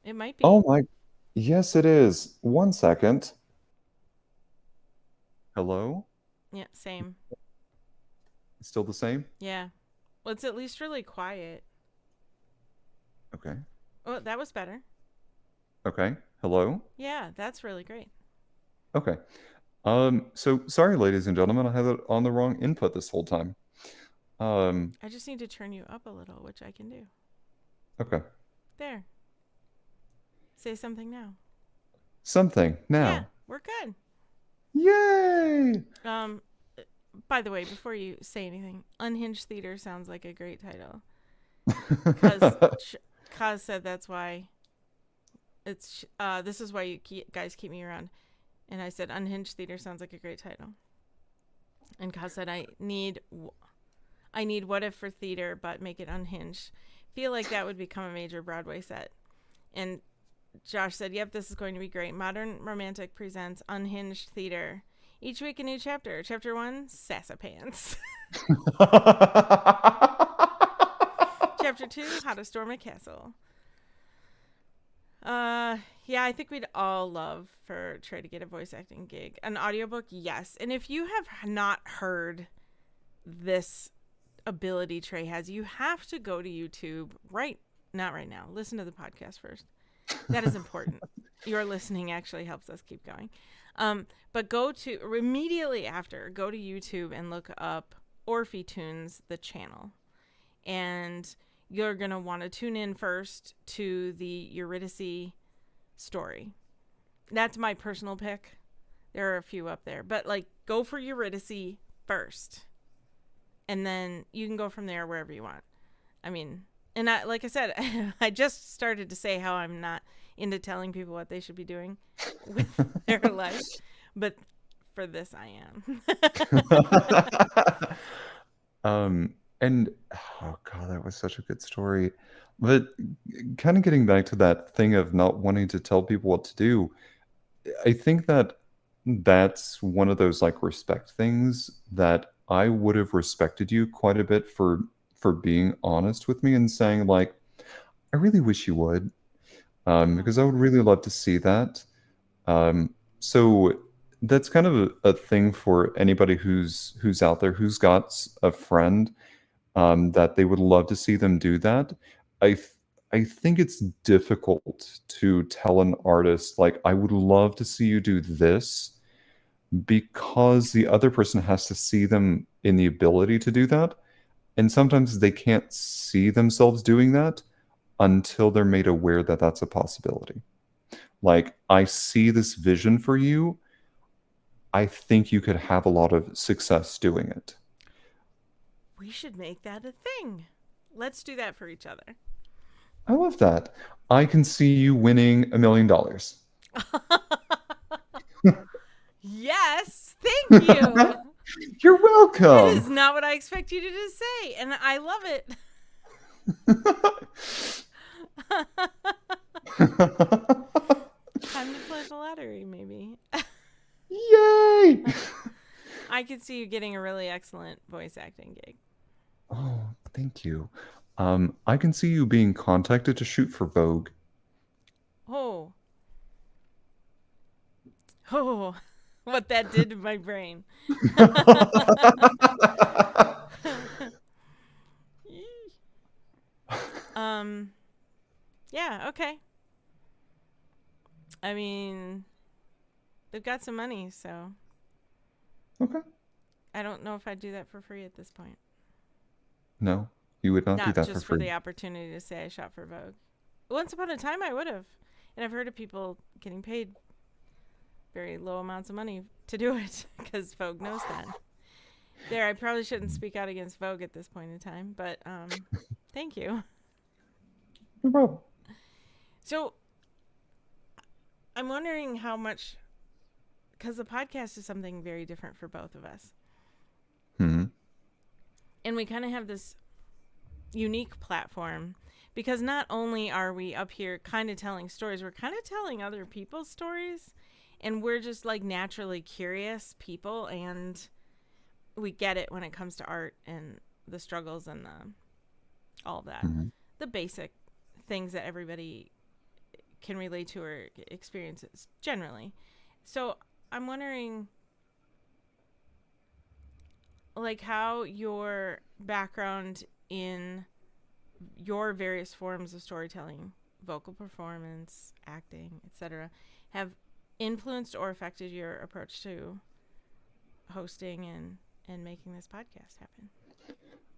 It might Oh be. my, yes, it is. One second. Hello? Yeah, same. Still the same? Yeah. Well, it's at least really quiet. Okay. Oh, that was better. Okay. Hello? Yeah, that's really great. Okay. So sorry, ladies and gentlemen, I had it on the wrong input this whole time. Um, I just need to turn you up a little, which I can do. okay. There. Say something now. Something Yeah, now. we're good. Yay! Um, by the way, before you say anything, Unhinged Theater sounds like a great title. Kaz said that's why this is why guys keep me around. And I said Unhinged Theater sounds like a great title. And Kaz said I need What If for theater, but make it unhinged. Feel like that would become a major Broadway set. And Josh said, yep, this is going to be great. Modern Romantic presents Unhinged Theater Each week a new chapter. Chapter 1, Sassapants. Chapter 2, How to Storm a Castle. Yeah, I think we'd all love for Trey to get a voice acting gig. An audiobook, yes. And if you have not heard this ability Trey has, you have to go to YouTube not right now. Listen to the podcast first. That is important. Your listening actually helps us keep going. But immediately after, go to YouTube and look up Orphe Tunes, the channel. And you're going to want to tune in first to the Eurydice story. That's my personal pick. There are a few up there. But, go for Eurydice first. And then you can go from there wherever you want. I mean, and like I said, I just started to say how I'm not into telling people what they should be doing with their life. But for this, I am. And oh god, that was such a good story. But kind of getting back to that thing of not wanting to tell people what to do, I think that that's one of those respect things that I would have respected you quite a bit for being honest with me and saying I really wish you would, because I would really love to see that. So that's kind of a thing for anybody who's out there who's got a friend that they would love to see them do that. I th- I think it's difficult to tell an artist I would love to see you do this, because the other person has to see them in the ability to do that, and sometimes they can't see themselves doing that until they're made aware that that's a possibility. I see this vision for you. I think you could have a lot of success doing it. We should make that a thing. Let's do that for each other. I love that. I can see you winning $1 million. Yes, thank you. You're That welcome. is not what I expect you to just say, and I love it. Time to play the lottery, maybe. Yay! I could see you getting a really excellent voice acting gig. Oh, thank you. I can see you being contacted to shoot for Vogue. Oh. Oh, what that did to my brain. Yeah, okay. I mean, they've got some money, so Okay. I don't know if I'd do that for free at this point. No, you would not do Not that just for for free. the opportunity to say I shot for Vogue. Once upon a time, I would have. And I've heard of people getting paid very low amounts of money to do it because Vogue knows that. There, I probably shouldn't speak out against Vogue at this point in time, but thank you. No problem. So I'm wondering how much, because the podcast is something very different for both of us. Hmm. And we kind of have this unique platform because not only are we up here kind of telling stories, we're kind of telling other people's stories. And we're just naturally curious people, and we get it when it comes to art and the struggles and all of that. Hmm. The basic things that everybody can relate to or experiences generally. So I'm wondering how your background in your various forms of storytelling, vocal performance, acting, etc., have influenced or affected your approach to hosting and making this podcast happen.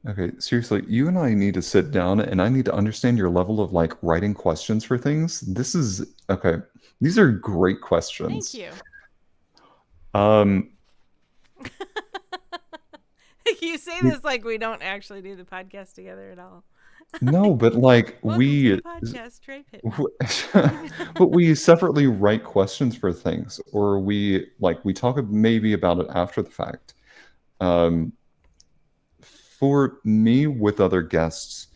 Okay, seriously, you and I need to sit down and I need to understand your level of writing questions for things. This is okay. These are great Thank questions. you. Um, You say this like we don't actually do the podcast together at all. no, but Welcome to we the podcast, Trey Pittman. but we separately write questions for things, or we talk maybe about it after the fact. Um, for me with other guests,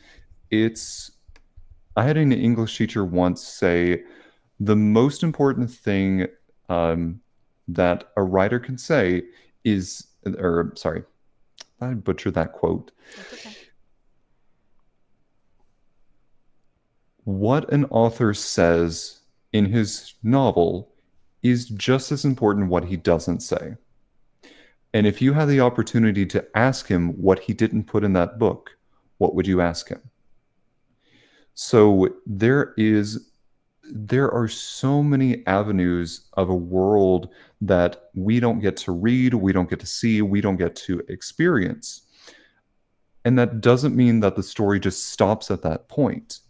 it's I had an English teacher once say the most important thing um, that a writer can say is, or sorry, I butchered that quote. That's okay. What an author says in his novel is just as important what he doesn't say. And if you had the opportunity to ask him what he didn't put in that book, what would you ask him? So there are so many avenues of a world that we don't get to read, we don't get to see, we don't get to experience. And that doesn't mean that the story just stops at that point.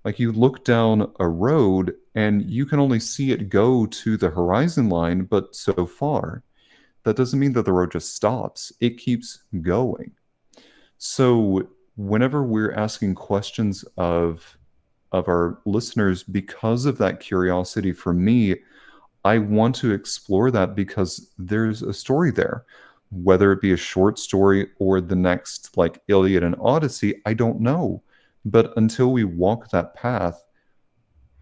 Like you look down a road and you can only see it go to the horizon line, but so far. That doesn't mean that the road just stops, it keeps going. So whenever we're asking questions of our listeners, because of that curiosity for me, I want to explore that because there's a story there. Whether it be a short story or the next, like Iliad and Odyssey, I don't know. But until we walk that path,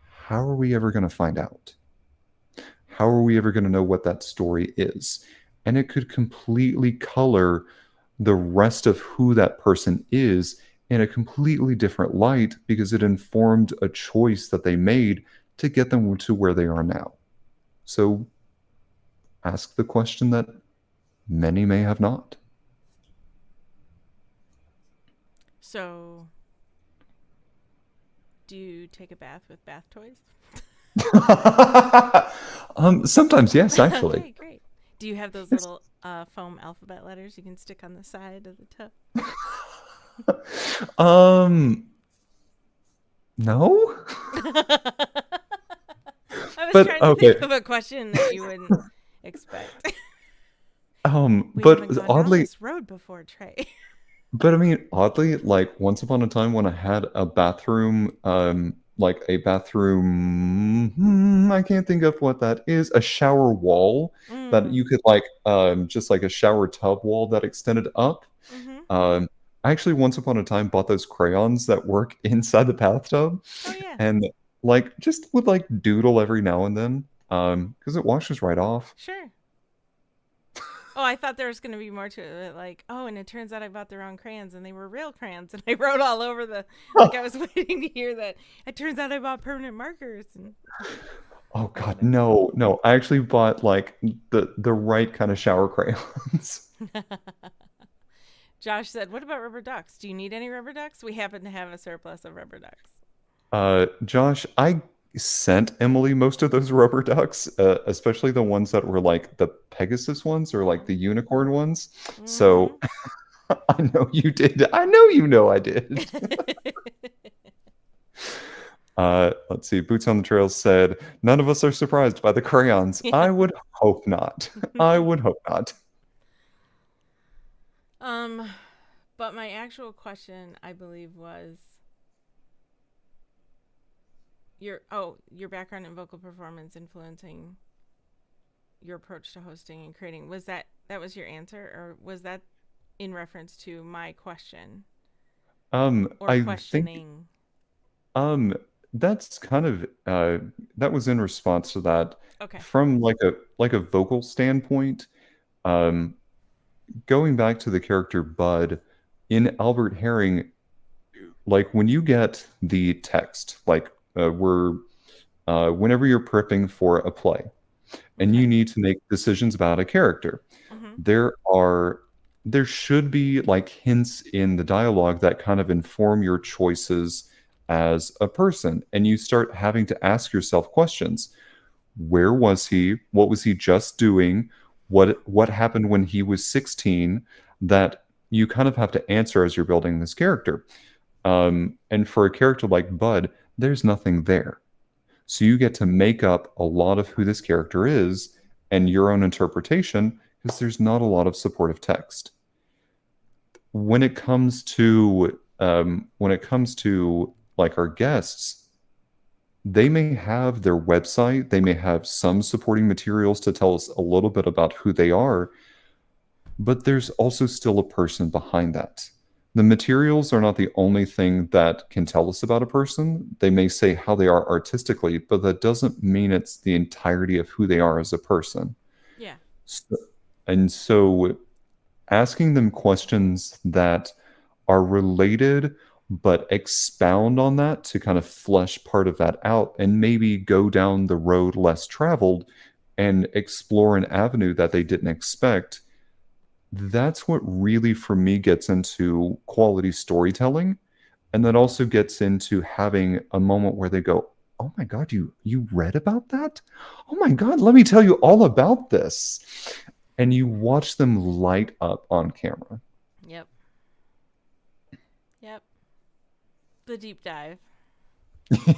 how are we ever going to find out? How are we ever going to know what that story is? And it could completely color the rest of who that person is in a completely different light because it informed a choice that they made to get them to where they are now. So ask the question that many may have not. So, do you take a bath with bath toys? Sometimes, yes, actually. Okay, great. Do you have those little foam alphabet letters you can stick on the side of the tub? No. I was But trying to okay. think of a question that you wouldn't expect. We But haven't gone down oddly, this road before, Trey. but I mean, oddly, like once upon a time when I had a bathroom, like a bathroom, I can't think of what that is, a shower wall that Mm. you could like, just like a shower tub wall that extended up. Mm-hmm. I actually once upon a time bought those crayons that work inside the bathtub, Oh yeah, and like just would like doodle every now and then, because it washes right off. sure. Oh, I thought there was going to be more to it. Like, oh, and it turns out I bought the wrong crayons and they were real crayons. And I wrote all over the, like, I was waiting to hear that. It turns out I bought permanent markers. And Oh I God, don't no, no. I actually bought like the right kind of shower crayons. know. Josh said, what about rubber ducks? Do you need any rubber ducks? We happen to have a surplus of rubber ducks. Josh, I sent Emily most of those rubber ducks, especially the ones that were like the Pegasus ones or like the unicorn ones. Mm-hmm. So I know you did. I know you know I did. Let's see. Boots on the Trail said, "None of us are surprised by the crayons." Yeah. I would hope not. I would hope not. Um, but my actual question, I believe, was your background in vocal performance influencing your approach to hosting and creating. Was that was your answer, or was that in reference to my question or I think questioning? um that's kind of that was in response to that Okay. from like a vocal standpoint. Um, Going back to the character Bud in Albert Herring, like when you get the text, like we're whenever you're prepping for a play and you Okay. need to make decisions about a character, Mhm. there are there should be like hints in the dialogue that kind of inform your choices as a person, and you start having to ask yourself questions. Where was he? What was he just doing? What happened when he was 16 that you kind of have to answer as you're building this character? And for a character like Bud, there's nothing there. So you get to make up a lot of who this character is and your own interpretation because there's not a lot of supportive text. When it comes to like our guests, they may have their website, they may have some supporting materials to tell us a little bit about who they are, but there's also still a person behind that. The materials are not the only thing that can tell us about a person. They may say how they are artistically, but that doesn't mean it's the entirety of who they are as a person. Yeah. So, and so asking them questions that are related but expound on that to kind of flesh part of that out and maybe go down the road less traveled and explore an avenue that they didn't expect. That's what really for me gets into quality storytelling, and that also gets into having a moment where they go, oh my god, you read about that? Oh my god, let me tell you all about this. And you watch them light up on camera. Yep. Yep. The deep dive.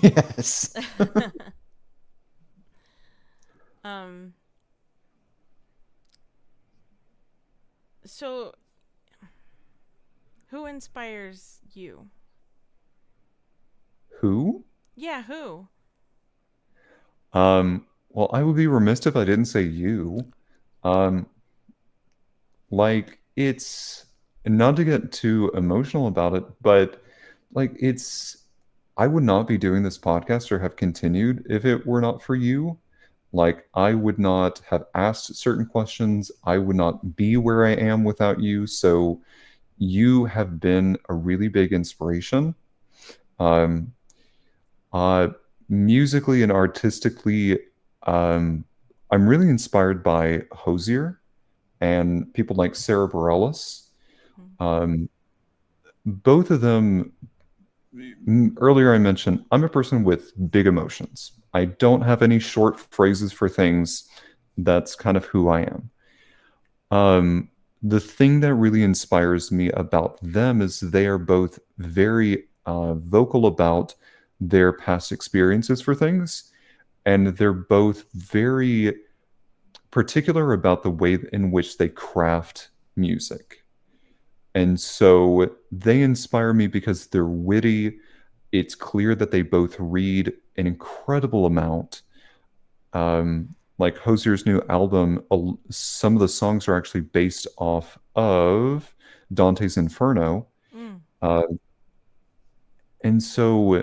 Yes. um so who inspires you? Who? Yeah, who? Well, I would be remiss if I didn't say you. Um, like it's not to get too emotional about it, but like it's I would not be doing this podcast or have continued if it were not for you. Like I would not have asked certain questions. I would not be where I am without you. So you have been a really big inspiration. Um, uh, musically and artistically, um, I'm really inspired by Hosier and people like Sarah Bareilles. Hmm. Um, both of them, earlier I mentioned, I'm a person with big emotions. I don't have any short phrases for things. That's kind of who I am. Um, the thing that really inspires me about them is they are both very vocal about their past experiences for things, and they're both very particular about the way in which they craft music. And so they inspire me because they're witty. It's clear that they both read an incredible amount. Like Hosier's new album, some of the songs are actually based off of Dante's Inferno. Mm. Uh, and so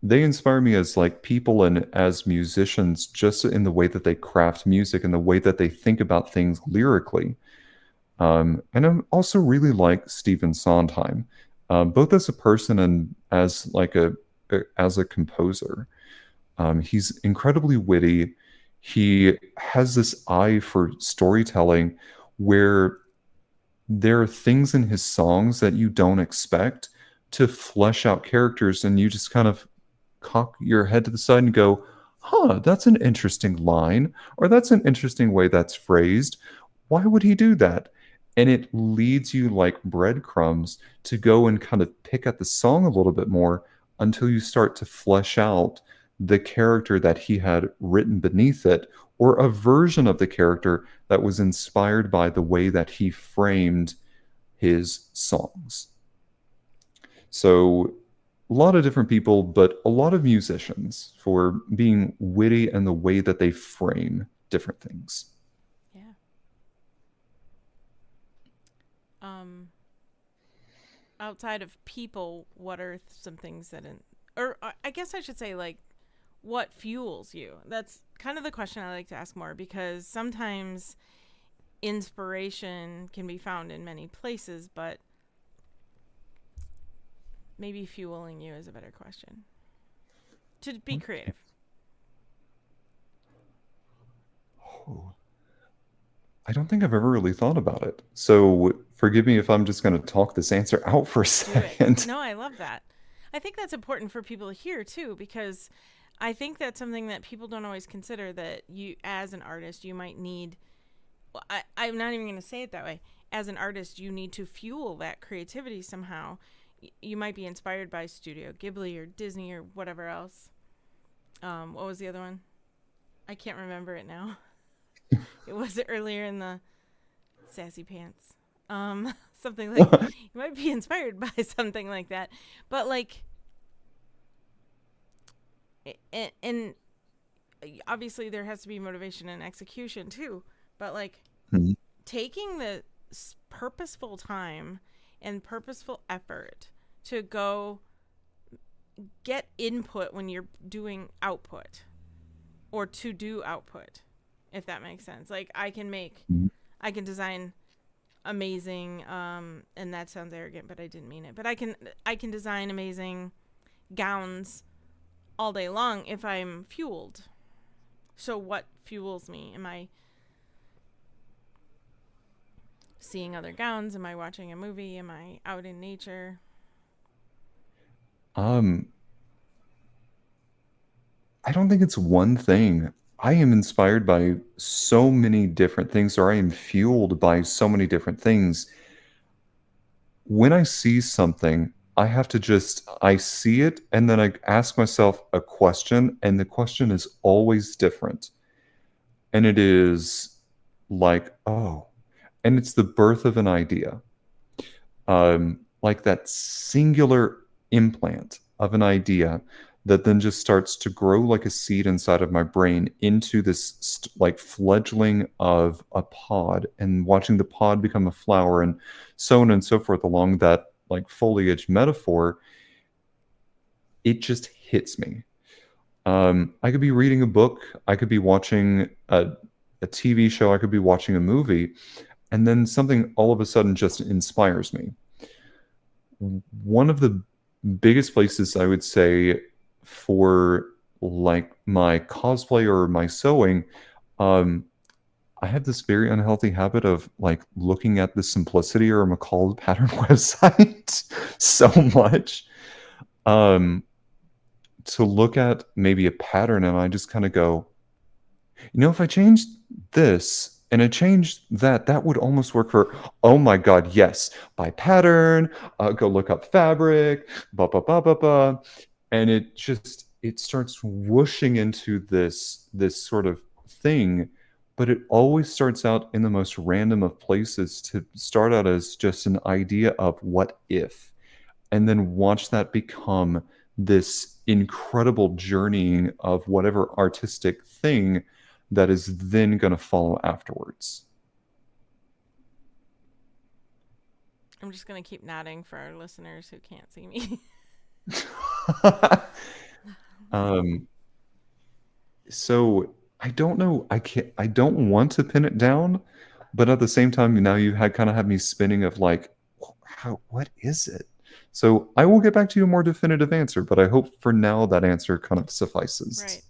they inspire me as like people and as musicians, just in the way that they craft music and the way that they think about things lyrically. And I'm also really like Stephen Sondheim, both as a person and as like as a composer. He's incredibly witty. He has this eye for storytelling where there are things in his songs that you don't expect to flesh out characters, and you just kind of cock your head to the side and go, huh, that's an interesting line, or that's an interesting way that's phrased. Why would he do that? And it leads you like breadcrumbs to go and kind of pick at the song a little bit more until you start to flesh out the character that he had written beneath it, or a version of the character that was inspired by the way that he framed his songs. So a lot of different people, but a lot of musicians for being witty and the way that they frame different things. Yeah. Um Outside of people, what are some things that or I guess I should say, like, what fuels you? That's kind of the question I like to ask more, because sometimes inspiration can be found in many places, but maybe fueling you is a better question. To be creative. Oh, I don't think I've ever really thought about it. So forgive me if I'm just going to talk this answer out for a Do it. second. No, I love that. I think that's important for people to hear too, because I think that's something that people don't always consider, that you, as an artist, you might need. Well, I'm not even going to say it that way. As an artist, you need to fuel that creativity somehow. You might be inspired by Studio Ghibli or Disney or whatever else. What was the other one? I can't remember it now. It was earlier in the Sassy Pants. Something like, you might be inspired by something like that, but like, and obviously there has to be motivation and execution too. But like, Mhm. taking the purposeful time and purposeful effort to go get input when you're doing output, or to do output, if that makes sense. Like Mhm. I can design amazing, and that sounds arrogant, but I didn't mean it. But I can design amazing gowns all day long if I'm fueled. So what fuels me? Am I seeing other gowns? Am I watching a movie? Am I out in nature? Um, I don't think it's one thing. I am inspired by so many different things, or I am fueled by so many different things. When I see something, I have to just, I see it and then I ask myself a question, and the question is always different. And it is like, oh, and it's the birth of an idea. Like that singular implant of an idea that then just starts to grow like a seed inside of my brain into this like fledgling of a pod, and watching the pod become a flower, and so on and so forth along that like foliage metaphor. It just hits me. I could be reading a book, I could be watching a TV show, I could be watching a movie, and then something all of a sudden just inspires me. One of the biggest places I would say for like my cosplay or my sewing, um, I have this very unhealthy habit of like looking at the Simplicity or McCall pattern website so much. Um, to look at maybe a pattern and I just kind of go, if I changed this and I changed that, that would almost work for, oh my God, yes, by pattern, go look up fabric, blah, blah, blah, blah, blah. And it starts whooshing into this sort of thing, but it always starts out in the most random of places to start out as just an idea of what if, and then watch that become this incredible journeying of whatever artistic thing that is then going to follow afterwards. I'm just going to keep nodding for our listeners who can't see me. um, so I don't know. I don't want to pin it down, but at the same time, now you had kind of had me spinning of like, what is it? So I will get back to you a more definitive answer, but I hope for now that answer kind of suffices. Right.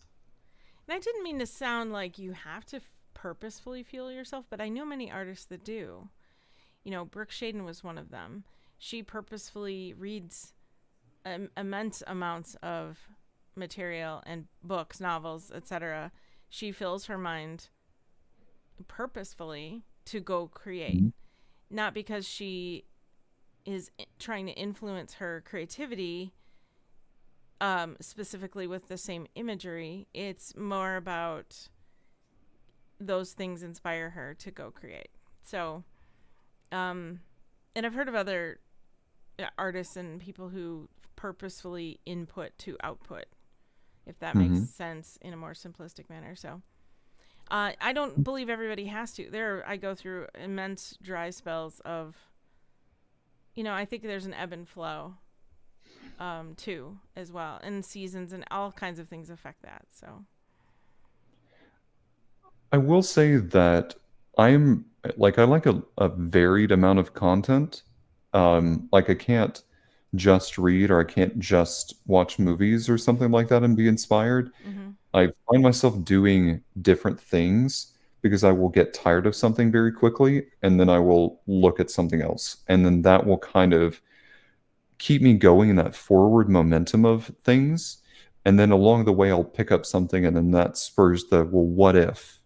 And I didn't mean to sound like you have to purposefully fuel yourself, but I know many artists that do. Brooke Shaden was one of them. She purposefully reads immense amounts of material and books, novels, etc. She fills her mind purposefully to go create, Mhm. not because she is trying to influence her creativity specifically with the same imagery. It's more about those things inspire her to go create. So, and I've heard of other artists and people who purposefully input to output, if that makes Mhm. sense in a more simplistic manner. So, I don't believe everybody has to. I go through immense dry spells of, I think there's an ebb and flow, too, as well, and seasons and all kinds of things affect that. So, I will say that I'm like I like a varied amount of content. Like I can't just read or I can't just watch movies or something like that and be inspired. mm-hmm. I find myself doing different things because I will get tired of something very quickly and then I will look at something else. And then that will kind of keep me going in that forward momentum of things. And then along the way, I'll pick up something, and then that spurs the, well, what if?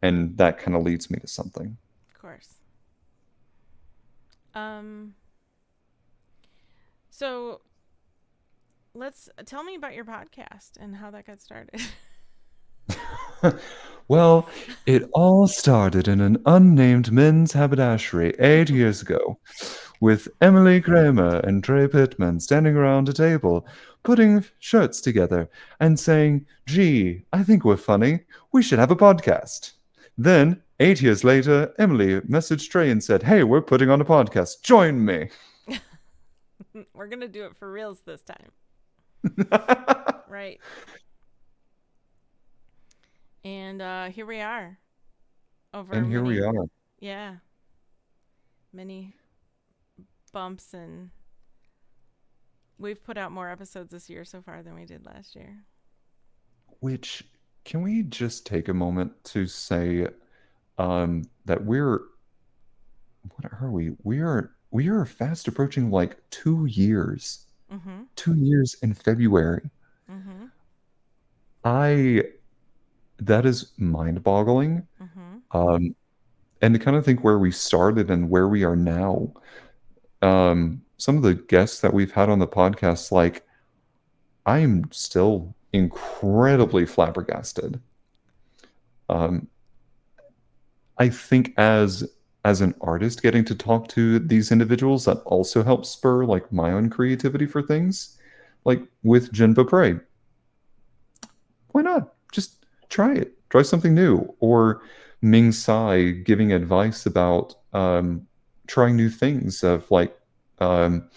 And that kind of leads me to something. Of course. Um. So let's tell me about your podcast and how that got started. Well, it all started in an unnamed men's haberdashery 8 years ago, with Emily Kramer and Trey Pittman standing around a table, putting shirts together and saying, "Gee, I think we're funny. We should have a podcast." Then, 8 years later, Emily messaged Trey and said, "Hey, we're putting on a podcast. Join me." We're gonna do it for reals this time, right? And here we are. over And here we many, are. yeah, many bumps, and we've put out more episodes this year so far than we did last year. Which, can we just take a moment to say that what are we? We are fast approaching like 2 years. Mm-hmm. 2 years in February. Mm-hmm. I That is mind-boggling. Mm-hmm. Um, and to kind of think where we started and where we are now. Some of the guests that we've had on the podcast, like I am still incredibly flabbergasted. Um, I think as an artist, getting to talk to these individuals that also helps spur like my own creativity for things, like with Jen Beaupre. Why not? Just try it. Try something new. Or Ming Tsai giving advice about trying new things. Of like, um,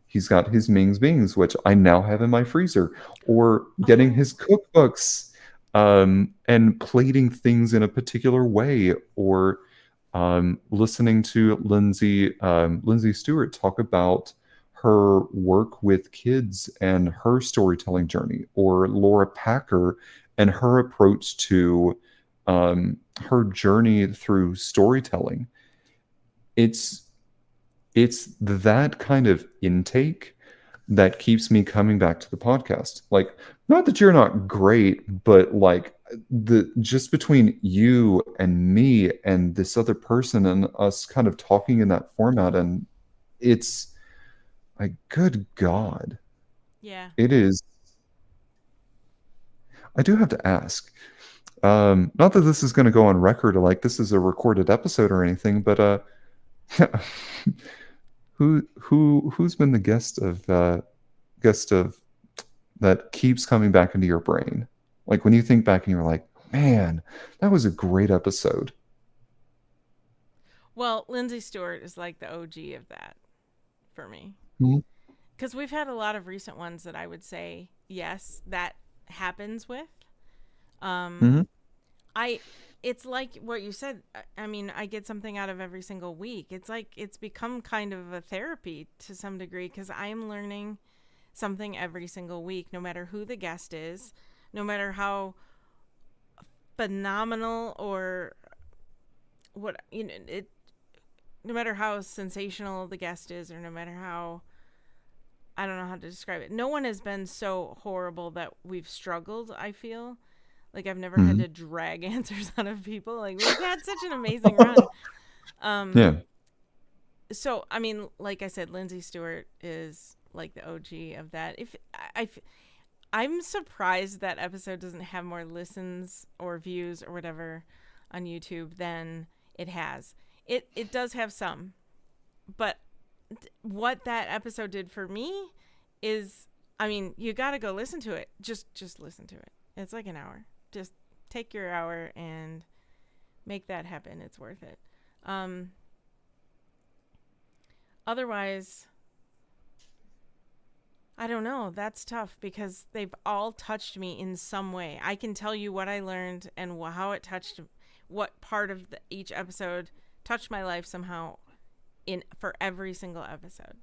he's got his Ming's Bings, which I now have in my freezer, or getting Oh. his cookbooks and plating things in a particular way, or listening to Lindsay Stewart talk about her work with kids and her storytelling journey, or Laura Packer and her approach to her journey through storytelling. It's it's that kind of intake that keeps me coming back to the podcast. Like, not that you're not great, but like the just between you and me and this other person and us kind of talking in that format, and it's like, good God, Yeah. it is. I do have to ask. Not that this is going to go on record or like this is a recorded episode or anything, but who's been the guest of that keeps coming back into your brain? Like when you think back and you're like, man, that was a great episode. Well, Lindsay Stewart is like the OG of that for me. Mhm. Because we've had a lot of recent ones that I would say, yes, that happens with. Um, Mhm. I, it's like what you said. I mean, I get something out of every single week. It's like it's become kind of a therapy to some degree because I am learning something every single week, no matter who the guest is, no matter how phenomenal or what, it, no matter how sensational the guest is, or no matter how, I don't know how to describe it. No one has been so horrible that we've struggled, I feel. Like I've never had Mhm. to drag answers out of people. Like we've had such an amazing run. Um Yeah. so I mean, like I said, Lindsay Stewart is like the OG of that. If I'm surprised that episode doesn't have more listens or views or whatever on YouTube than it has. It does have some, but what that episode did for me is, I mean, you got to go listen to it. Just listen to it. It's like an hour. Just take your hour and make that happen. It's worth it. Um, Otherwise, I don't know. That's tough because they've all touched me in some way. I can tell you what I learned and how it touched, what part of each episode touched my life somehow in for every single episode.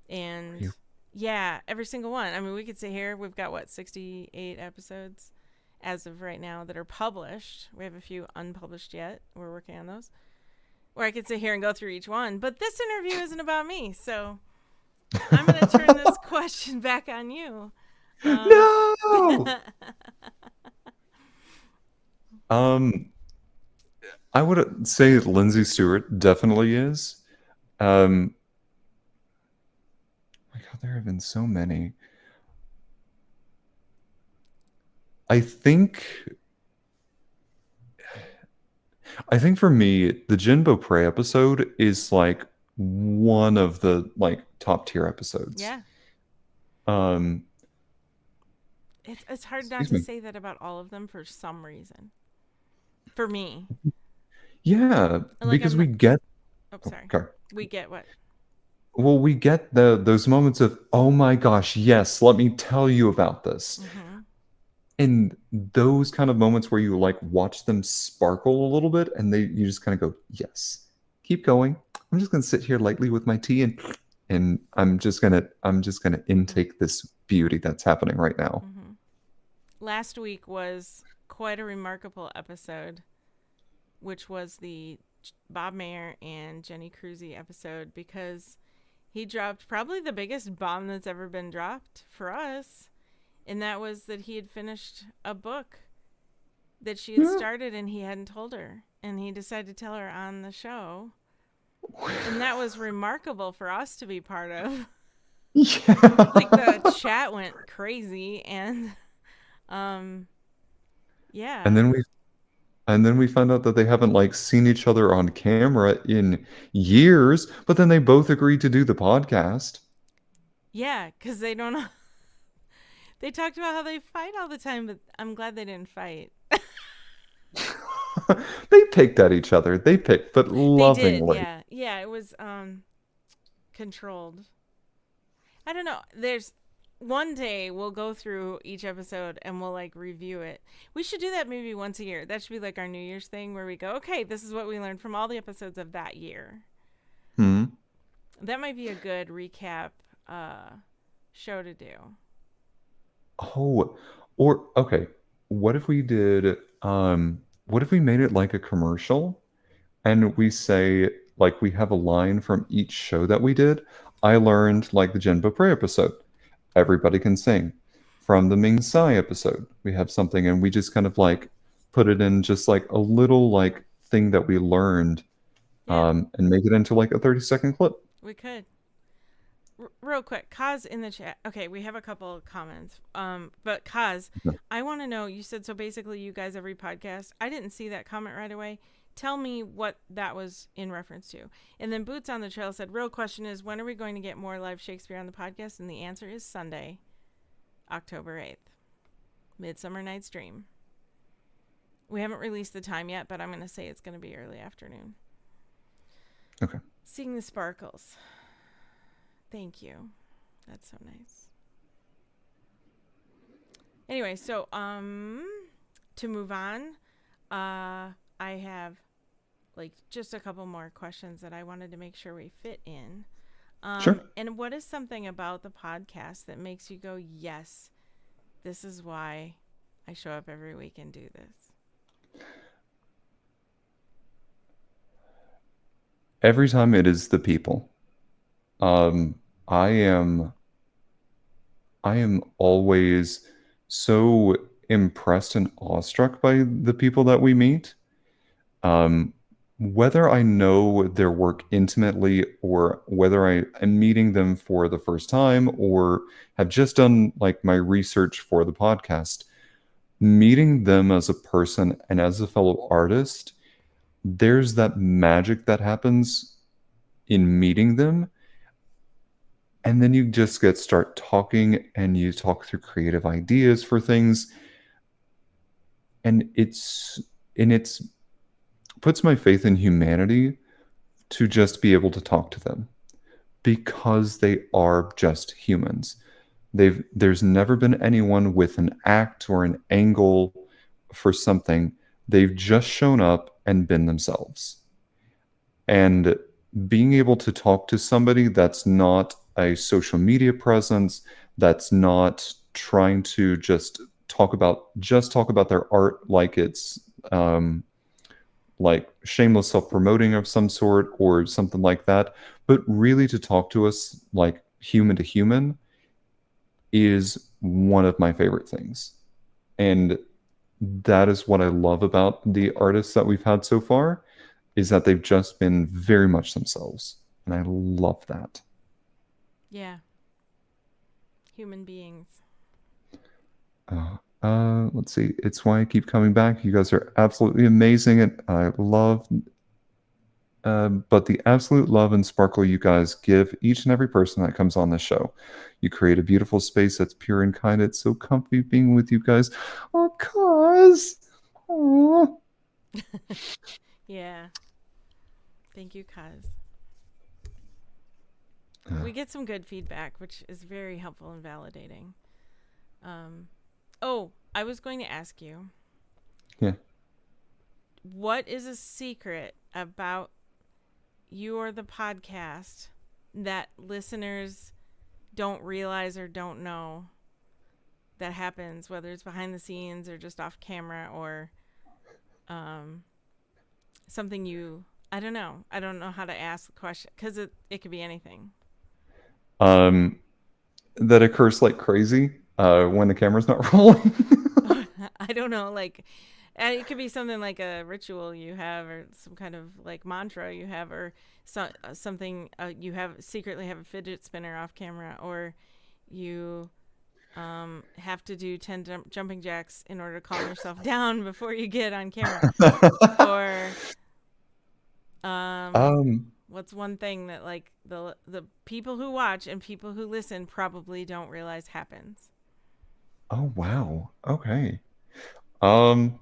And You- yeah, every single one. I mean, we could sit here. We've got what, 68 episodes as of right now that are published. We have a few unpublished yet. We're working on those. Or I could sit here and go through each one. But this interview isn't about me, so I'm going to turn this question back on you. Um, No. Um, I would say Lindsay Stewart definitely is. Um, my God, there have been so many. I think I think for me, the Jinbo Prey episode is like one of the like top tier episodes. yeah, Um, it's hard not excuse to me. say that about all of them for some reason. For me, Yeah, like because I'm we not. get Oh, sorry. okay. We get what? Well, we get those moments of, oh my gosh, yes, let me tell you about this. Mm-hmm. And those kind of moments where you like watch them sparkle a little bit and you just kind of go, yes, keep going. I'm just gonna sit here lightly with my tea and I'm just gonna intake this beauty that's happening right now. Mm-hmm. Last week was quite a remarkable episode, which was the Bob Mayer and Jenny Cruzy episode, because he dropped probably the biggest bomb that's ever been dropped for us. And that was that he had finished a book that she had Yeah. started and he hadn't told her. And he decided to tell her on the show. And that was remarkable for us to be part of. Like, the Yeah. chat went crazy. And, And yeah. then we found out that they haven't like seen each other on camera in years, but then they both agreed to do the podcast. Yeah, because they don't know. They talked about how they fight all the time, but I'm glad they didn't fight. They picked at each other. They picked, but They did, lovingly. yeah. Yeah, it was controlled. I don't know. There's one day we'll go through each episode and we'll like review it. We should do that maybe once a year. That should be like our New Year's thing where we go, okay, this is what we learned from all the episodes of that year. Hmm. That might be a good recap show to do. Oh, or okay. What if we did what if we made it like a commercial and we say like we have a line from each show that we did? I learned like the Jen Beaupre episode. Everybody can sing. From the Ming Tsai episode, we have something and we just kind of like put it in just like a little like thing that we learned Yeah, and make it into like a 30-second clip. we could. Real quick, Kaz in the chat. Okay, we have a couple of comments. But Kaz, I want to know. You said so. Basically, you guys every podcast. I didn't see that comment right away. Tell me what that was in reference to. And then Boots on the Trail said, "Real question is, when are we going to get more live Shakespeare on the podcast?" And the answer is Sunday, October 8th, Midsummer Night's Dream. We haven't released the time yet, but I'm going to say it's going to be early afternoon. Okay. Seeing the sparkles. Thank you. That's so nice. Anyway, so to move on, I have like just a couple more questions that I wanted to make sure we fit in. Sure. And what is something about the podcast that makes you go, yes, this is why I show up every week and do this? Every time it is the people. Um, I am always so impressed and awestruck by the people that we meet. Um, whether I know their work intimately or whether I am meeting them for the first time or have just done like my research for the podcast, meeting them as a person and as a fellow artist, there's that magic that happens in meeting them. And then you just start talking and you talk through creative ideas for things. And it's puts my faith in humanity to just be able to talk to them because they are just humans. There's never been anyone with an act or an angle for something. They've just shown up and been themselves. And being able to talk to somebody that's not a social media presence, that's not trying to just talk about their art like it's like shameless self-promoting of some sort or something like that, but really to talk to us like human to human is one of my favorite things. And that is what I love about the artists that we've had so far is that they've just been very much themselves. And I love that. Yeah. Human beings. Let's see. It's why I keep coming back. You guys are absolutely amazing, and I love. But the absolute love and sparkle you guys give each and every person that comes on this show. You create a beautiful space that's pure and kind. It's so comfy being with you guys. Oh, cause. Aww. Yeah. Thank you, Kaz. We get some good feedback, which is very helpful and validating. Oh, I was going to ask you, Yeah. what is a secret about you or the podcast that listeners don't realize or don't know that happens, whether it's behind the scenes or just off camera, or um, something you, I don't know. I don't know how to ask the question because it could be anything. Um, that occurs like crazy when the camera's not rolling. I don't know. Like, it could be something like a ritual you have, or some kind of like mantra you have, or something you have secretly have a fidget spinner off camera, or you have to do 10 jumping jacks in order to calm yourself down before you get on camera. Or um, what's one thing that like the people who watch and people who listen probably don't realize happens? oh wow. Okay. Um,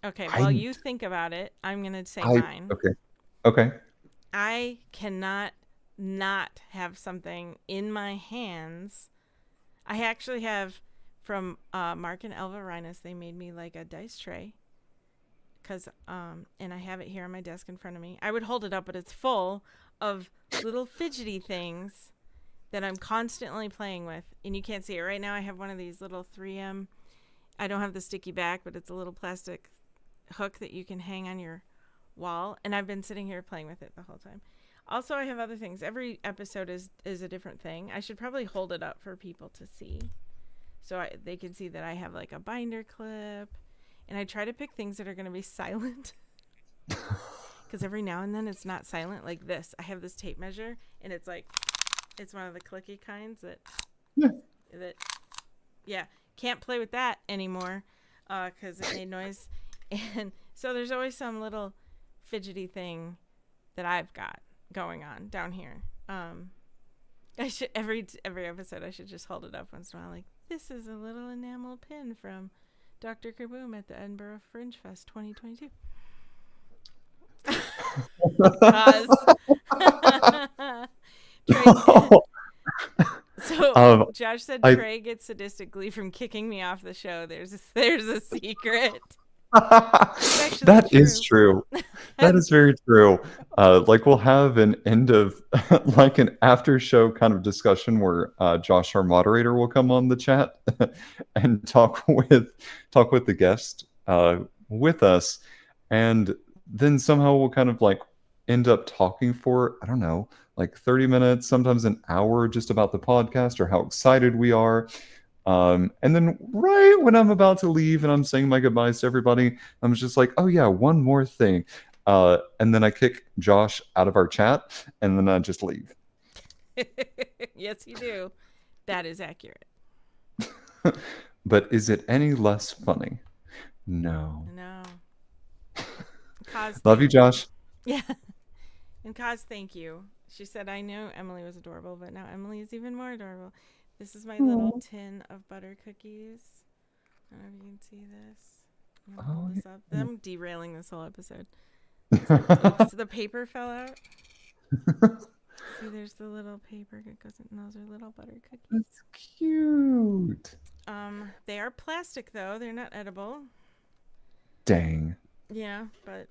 Okay, while I you think about it, I'm going to say I mine. okay. Okay. I cannot not have something in my hands. I actually have from Mark and Elva Rhinus. They made me like a dice tray, cause and I have it here on my desk in front of me. I would hold it up, but it's full of little fidgety things that I'm constantly playing with, and you can't see it right now. I have one of these little 3M. I don't have the sticky back, but it's a little plastic hook that you can hang on your wall, and I've been sitting here playing with it the whole time. Also, I have other things. Every episode is a different thing. I should probably hold it up for people to see, so they can see that I have like a binder clip, and I try to pick things that are going to be silent, because every now and then it's not silent. Like this, I have this tape measure, and it's like, it's one of the clicky kinds that Yeah. that yeah, can't play with that anymore because it made noise. And so there's always some little fidgety thing that I've got going on down here. I should every episode I should just hold it up once in a while, like, this is a little enamel pin from Dr. Kaboom at the Edinburgh Fringe Fest 2022. Pause. Trey, so um, Josh said I Trey gets sadistic glee from kicking me off the show. There's a secret. It's actually that is true. That is very true. Like we'll have an end of like an after show kind of discussion where Josh, our moderator, will come on the chat and talk with the guest with us, and then somehow we'll kind of like end up talking for, I don't know, like 30 minutes, sometimes an hour, just about the podcast or how excited we are. And then right when I'm about to leave and I'm saying my goodbyes to everybody, I'm just like, oh yeah, one more thing. And then I kick Josh out of our chat and then I just leave. Yes, you do. That is accurate. But is it any less funny? No. No. Cause Love you, thank you. Josh. Yeah. And Cause, thank you. She said, I knew Emily was adorable, but now Emily is even more adorable. This is my little tin of butter cookies. I don't know if you can see this. I'm going to hold this up. I'm derailing this whole episode. Oops, the paper fell out. See, there's the little paper that goes in. Those are little butter cookies. That's cute. They are plastic, though. They're not edible. Dang. Yeah, but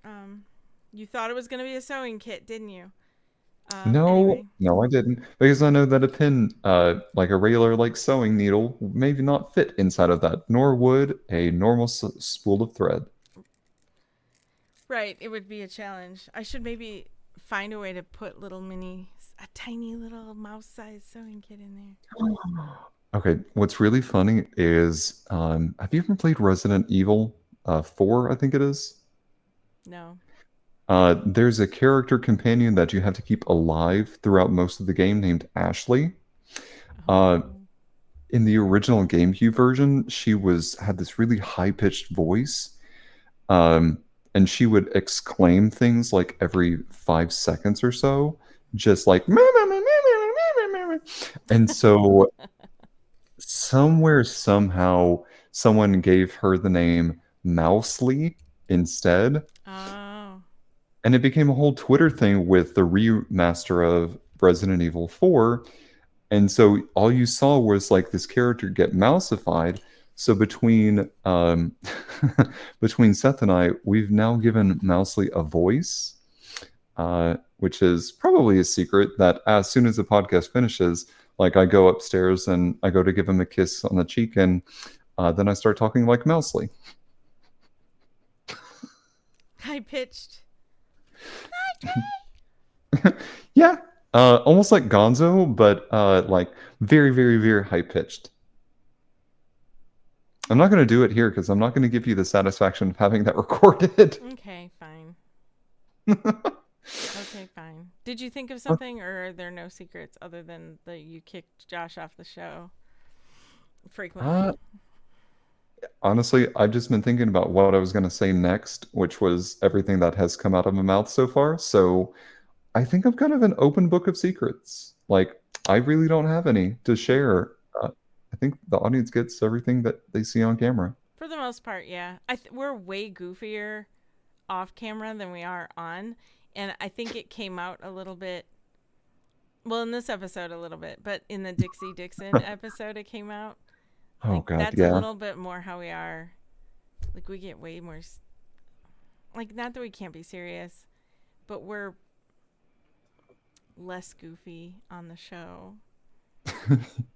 you thought it was going to be a sewing kit, didn't you? No, Anyway. no, I didn't. Because I know that a pin, like a regular like sewing needle, maybe not fit inside of that, nor would a normal spool of thread. Right, it would be a challenge. I should maybe find a way to put a tiny little mouse-sized sewing kit in there. Okay, what's really funny is, have you ever played Resident Evil 4, I think it is? No. There's a character companion that you have to keep alive throughout most of the game named Ashley. Uh, Oh. in the original GameCube version, she had this really high-pitched voice, um, and she would exclaim things like every 5 seconds or so, just like, "Meow, meow, meow, meow, meow, meow, meow." And so somewhere, somehow, someone gave her the name Mousely instead. Oh. And it became a whole Twitter thing with the remaster of Resident Evil 4. And so all you saw was like this character get mouseified. So between between Seth and I, we've now given Mousely a voice, which is probably a secret that as soon as the podcast finishes, like I go upstairs and I go to give him a kiss on the cheek, and then I start talking like Mousely. High pitched. Yeah, almost like Gonzo, but like very, very, very high pitched. I'm not going to do it here because I'm not going to give you the satisfaction of having that recorded. Okay, fine. Okay, fine. Did you think of something, or are there no secrets other than that you kicked Josh off the show frequently? Honestly, I've just been thinking about what I was going to say next, which was everything that has come out of my mouth so far. So I think I'm kind of an open book of secrets. Like, I really don't have any to share. I think the audience gets everything that they see on camera. For the most part, yeah. We're way goofier off camera than we are on, and I think it came out a little bit. Well, in this episode, a little bit, but in the Dixie Dixon episode, it came out. Oh, Like, God, that's a yeah. little bit more how we are. Like, we get way more. Like, not that we can't be serious, but we're less goofy on the show.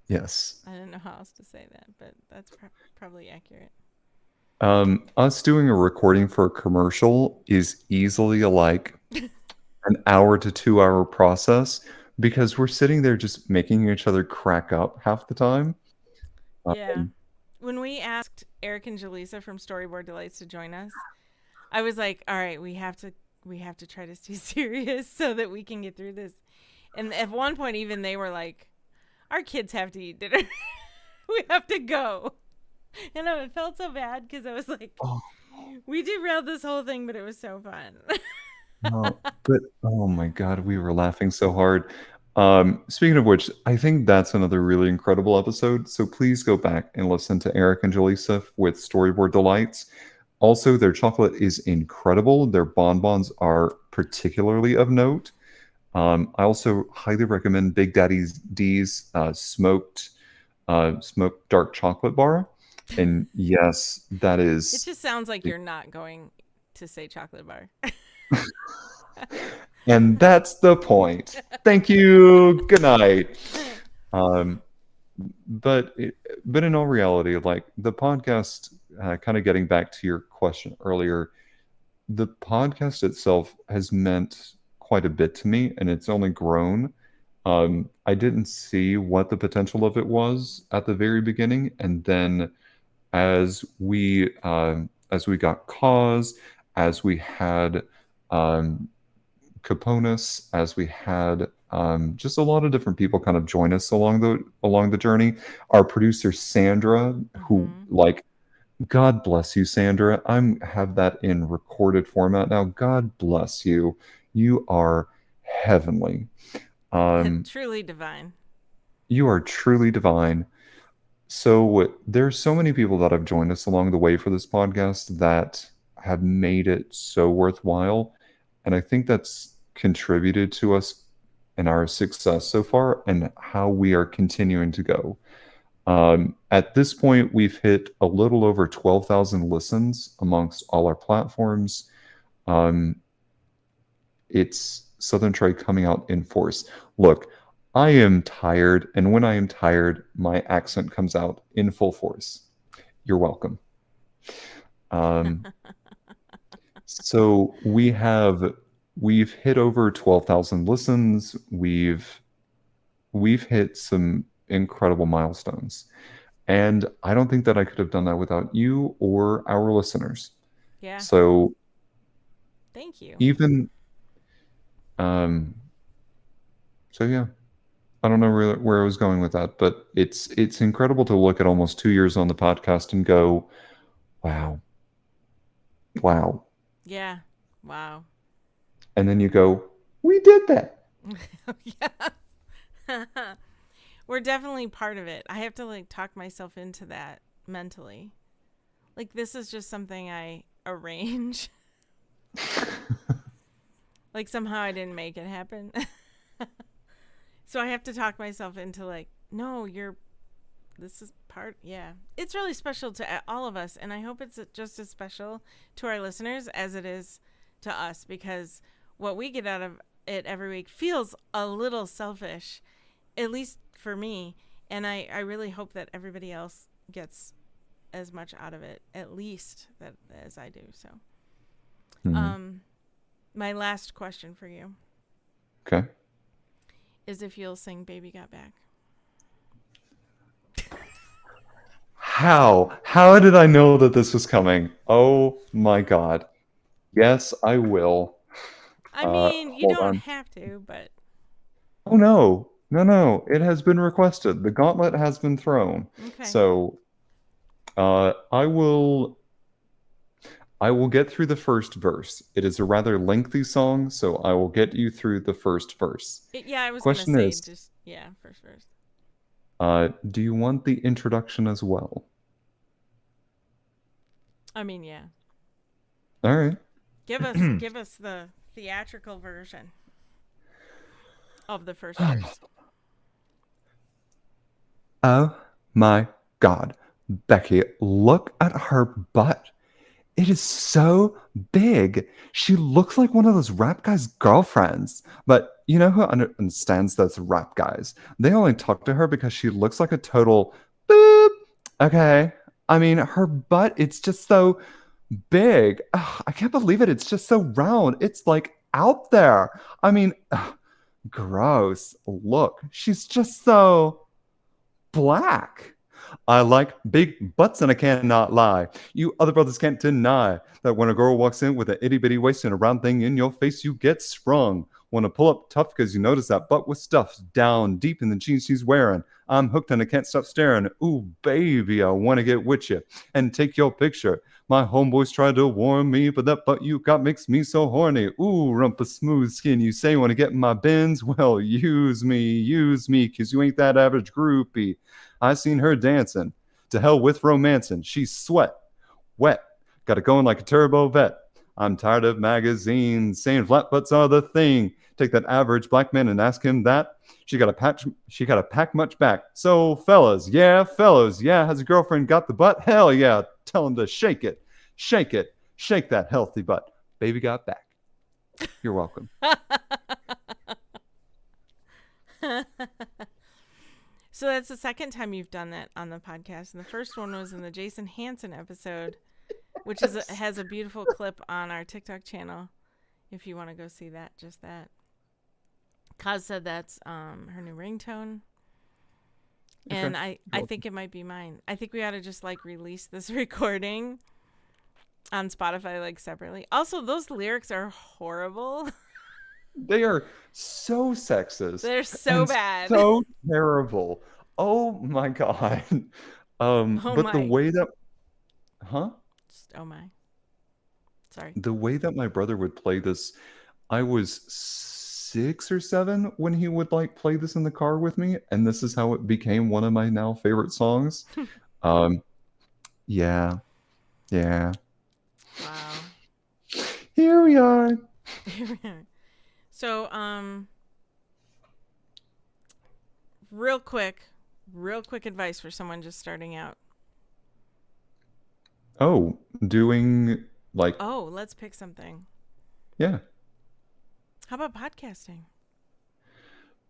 Yes. I don't know how else to say that, but that's probably accurate. Us doing a recording for a commercial is easily like an hour to 2 hour process because we're sitting there just making each other crack up half the time. Yeah. Um, When we asked Eric and Jaleesa from Storyboard Delights to join us, I was like, all right, we have to try to stay serious so that we can get through this. And at one point even they were like, our kids have to eat dinner. We have to go. And it felt so bad because I was like, oh, we derailed this whole thing, but it was so fun. no, but oh my God, we were laughing so hard. Speaking of which, I think that's another really incredible episode. So please go back and listen to Eric and Jaleesa with Storyboard Delights. Also, their chocolate is incredible. Their bonbons are particularly of note. I also highly recommend Big Daddy D's smoked dark chocolate bar. And yes, that It is, just sounds like you're not going to say chocolate bar. and that's the point. Thank you. Good night. Um, but in all reality, like the podcast, kind of getting back to your question earlier, the podcast itself has meant quite a bit to me, and it's only grown. I didn't see what the potential of it was at the very beginning, and then as we got cause, as we had um, Caponis, as we had just a lot of different people kind of join us along the journey. Our producer Sandra, who Mm-hmm. like God bless you, Sandra. I'm have that in recorded format now. God bless you. You are heavenly. Um, Truly divine. you are truly divine. So there's so many people that have joined us along the way for this podcast that have made it so worthwhile, and I think that's contributed to us and our success so far and how we are continuing to go. At this point, we've hit a little over 12,000 listens amongst all our platforms. Um, it's Southern Trey coming out in force. Look, I am tired, and when I am tired, my accent comes out in full force. You're welcome. Um, so we've hit over 12,000 listens. We've hit some incredible milestones. And I don't think that I could have done that without you or our listeners. Yeah. So Thank you. even um so yeah, I don't know where I was going with that, but it's incredible to look at almost 2 years on the podcast and go, wow, wow. Yeah. Wow. And then you go, we did that. Yeah. We're definitely part of it. I have to like talk myself into that mentally. Like this is just something I arrange. Like somehow I didn't make it happen. So I have to talk myself into like, no, this is part, yeah. It's really special to all of us, and I hope it's just as special to our listeners as it is to us, because what we get out of it every week feels a little selfish, at least for me, and I really hope that everybody else gets as much out of it, at least that as I do. So, Mhm. my last question for you Okay. is if you'll sing "Baby Got Back." How did I know that this was coming? Oh my God. Yes, I will. I mean, you Hold don't on. have to, but Oh no. No, no. It has been requested. The gauntlet has been thrown. okay. So, I will get through the first verse. It is a rather lengthy song, so I will get you through the first verse. Yeah, I was gonna Question say is, just yeah, first. do you want the introduction as well? I mean, yeah. All right. Give us the theatrical version of the first verse. Oh my God. Becky, look at her butt. It is so big. She looks like one of those rap guys' girlfriends. But you know who understands those rap guys? They only talk to her because she looks like a total boop. Okay. I mean, her butt, it's just so big. Ugh, I can't believe it. It's just so round. It's like out there. I mean, ugh, gross. Look, she's just so black. I like big butts and I cannot lie. You other brothers can't deny that when a girl walks in with an itty bitty waist and a round thing in your face, you get sprung. Want to pull up tough because you notice that butt was stuffed down deep in the jeans she's wearing. I'm hooked and I can't stop staring. Ooh, baby, I want to get with you and take your picture. My homeboys tried to warn me, but that butt you got makes me so horny. Ooh, rump of smooth skin. You say you want to get in my bins? Well, use me, because you ain't that average groupie. I seen her dancing. To hell with romancing. She's wet, got it going like a turbo vet. I'm tired of magazines saying flat butts are the thing. Take that average black man and ask him that. She got to pack much back. So fellas, yeah, has a girlfriend got the butt? Hell yeah, tell him to shake it, shake that healthy butt. Baby got back. You're welcome. So that's the second time you've done that on the podcast, and the first one was in the Jason Hansen episode, which has a beautiful clip on our TikTok channel. If you want to go see that, just that. Kaz said that's her new ringtone. Okay. And I think it might be mine. I think we ought to just like release this recording on Spotify like separately. Also, those lyrics are horrible. They are so sexist They're so and bad. so terrible. Oh my God. Oh But the my. way that, huh? Just, oh my. Sorry. The way that my brother would play this, I was 6 or 7 when he would like play this in the car with me, and this is how it became one of my now favorite songs. Um, yeah, yeah. Wow. Here we are. So, real quick advice for someone just starting out. Oh, doing like, Oh, let's pick something. yeah. How about podcasting?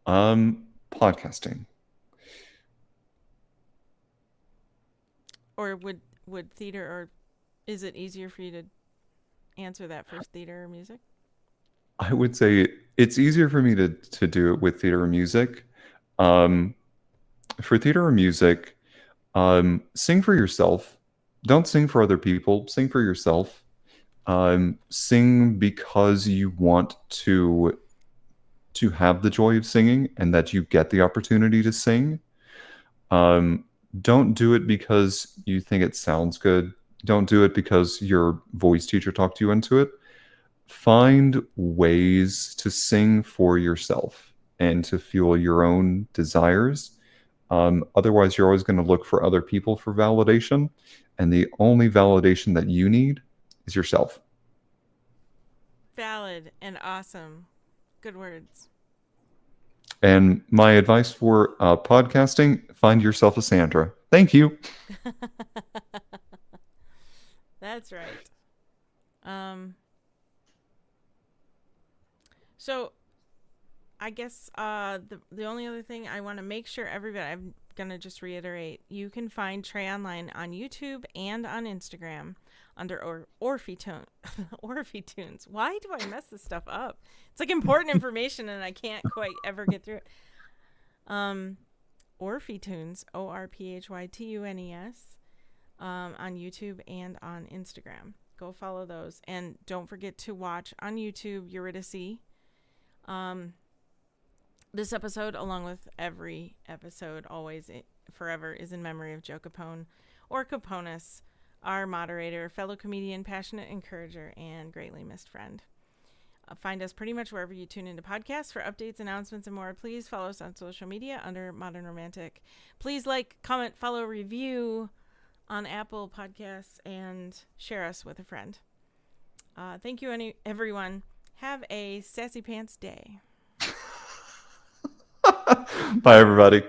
Podcasting. Or would theater, or is it easier for you to answer that for theater or music? I would say it's easier for me to do it with theater or music. Um, for theater or music, sing for yourself. Don't sing for other people. Sing for yourself. Sing because you want to have the joy of singing and that you get the opportunity to sing. Um, don't do it because you think it sounds good. Don't do it because your voice teacher talked you into it. Find ways to sing for yourself and to fuel your own desires. Otherwise, you're always going to look for other people for validation. And the only validation that you need is yourself. Valid and awesome. Good words. And my advice for podcasting: find yourself a Sandra. Thank you. That's right. So I guess the only other thing I want to make sure everybody, I'm going to just reiterate, you can find Trey online on YouTube and on Instagram under Orphe Tunes. Why do I mess this stuff up? It's like important information and I can't quite ever get through it. Orphe Tunes, ORPHYTUNES, on YouTube and on Instagram. Go follow those. And don't forget to watch on YouTube Eurydice. This episode, along with every episode, always forever, is in memory of Joe Capone, or Caponis, our moderator, fellow comedian, passionate encourager, and greatly missed friend. Find us pretty much wherever you tune into podcasts. For updates, announcements, and more, please follow us on social media under Modern Romantic. Please like, comment, follow, review on Apple Podcasts, and share us with a friend. Thank you, everyone. Have a sassy pants day. Bye, everybody.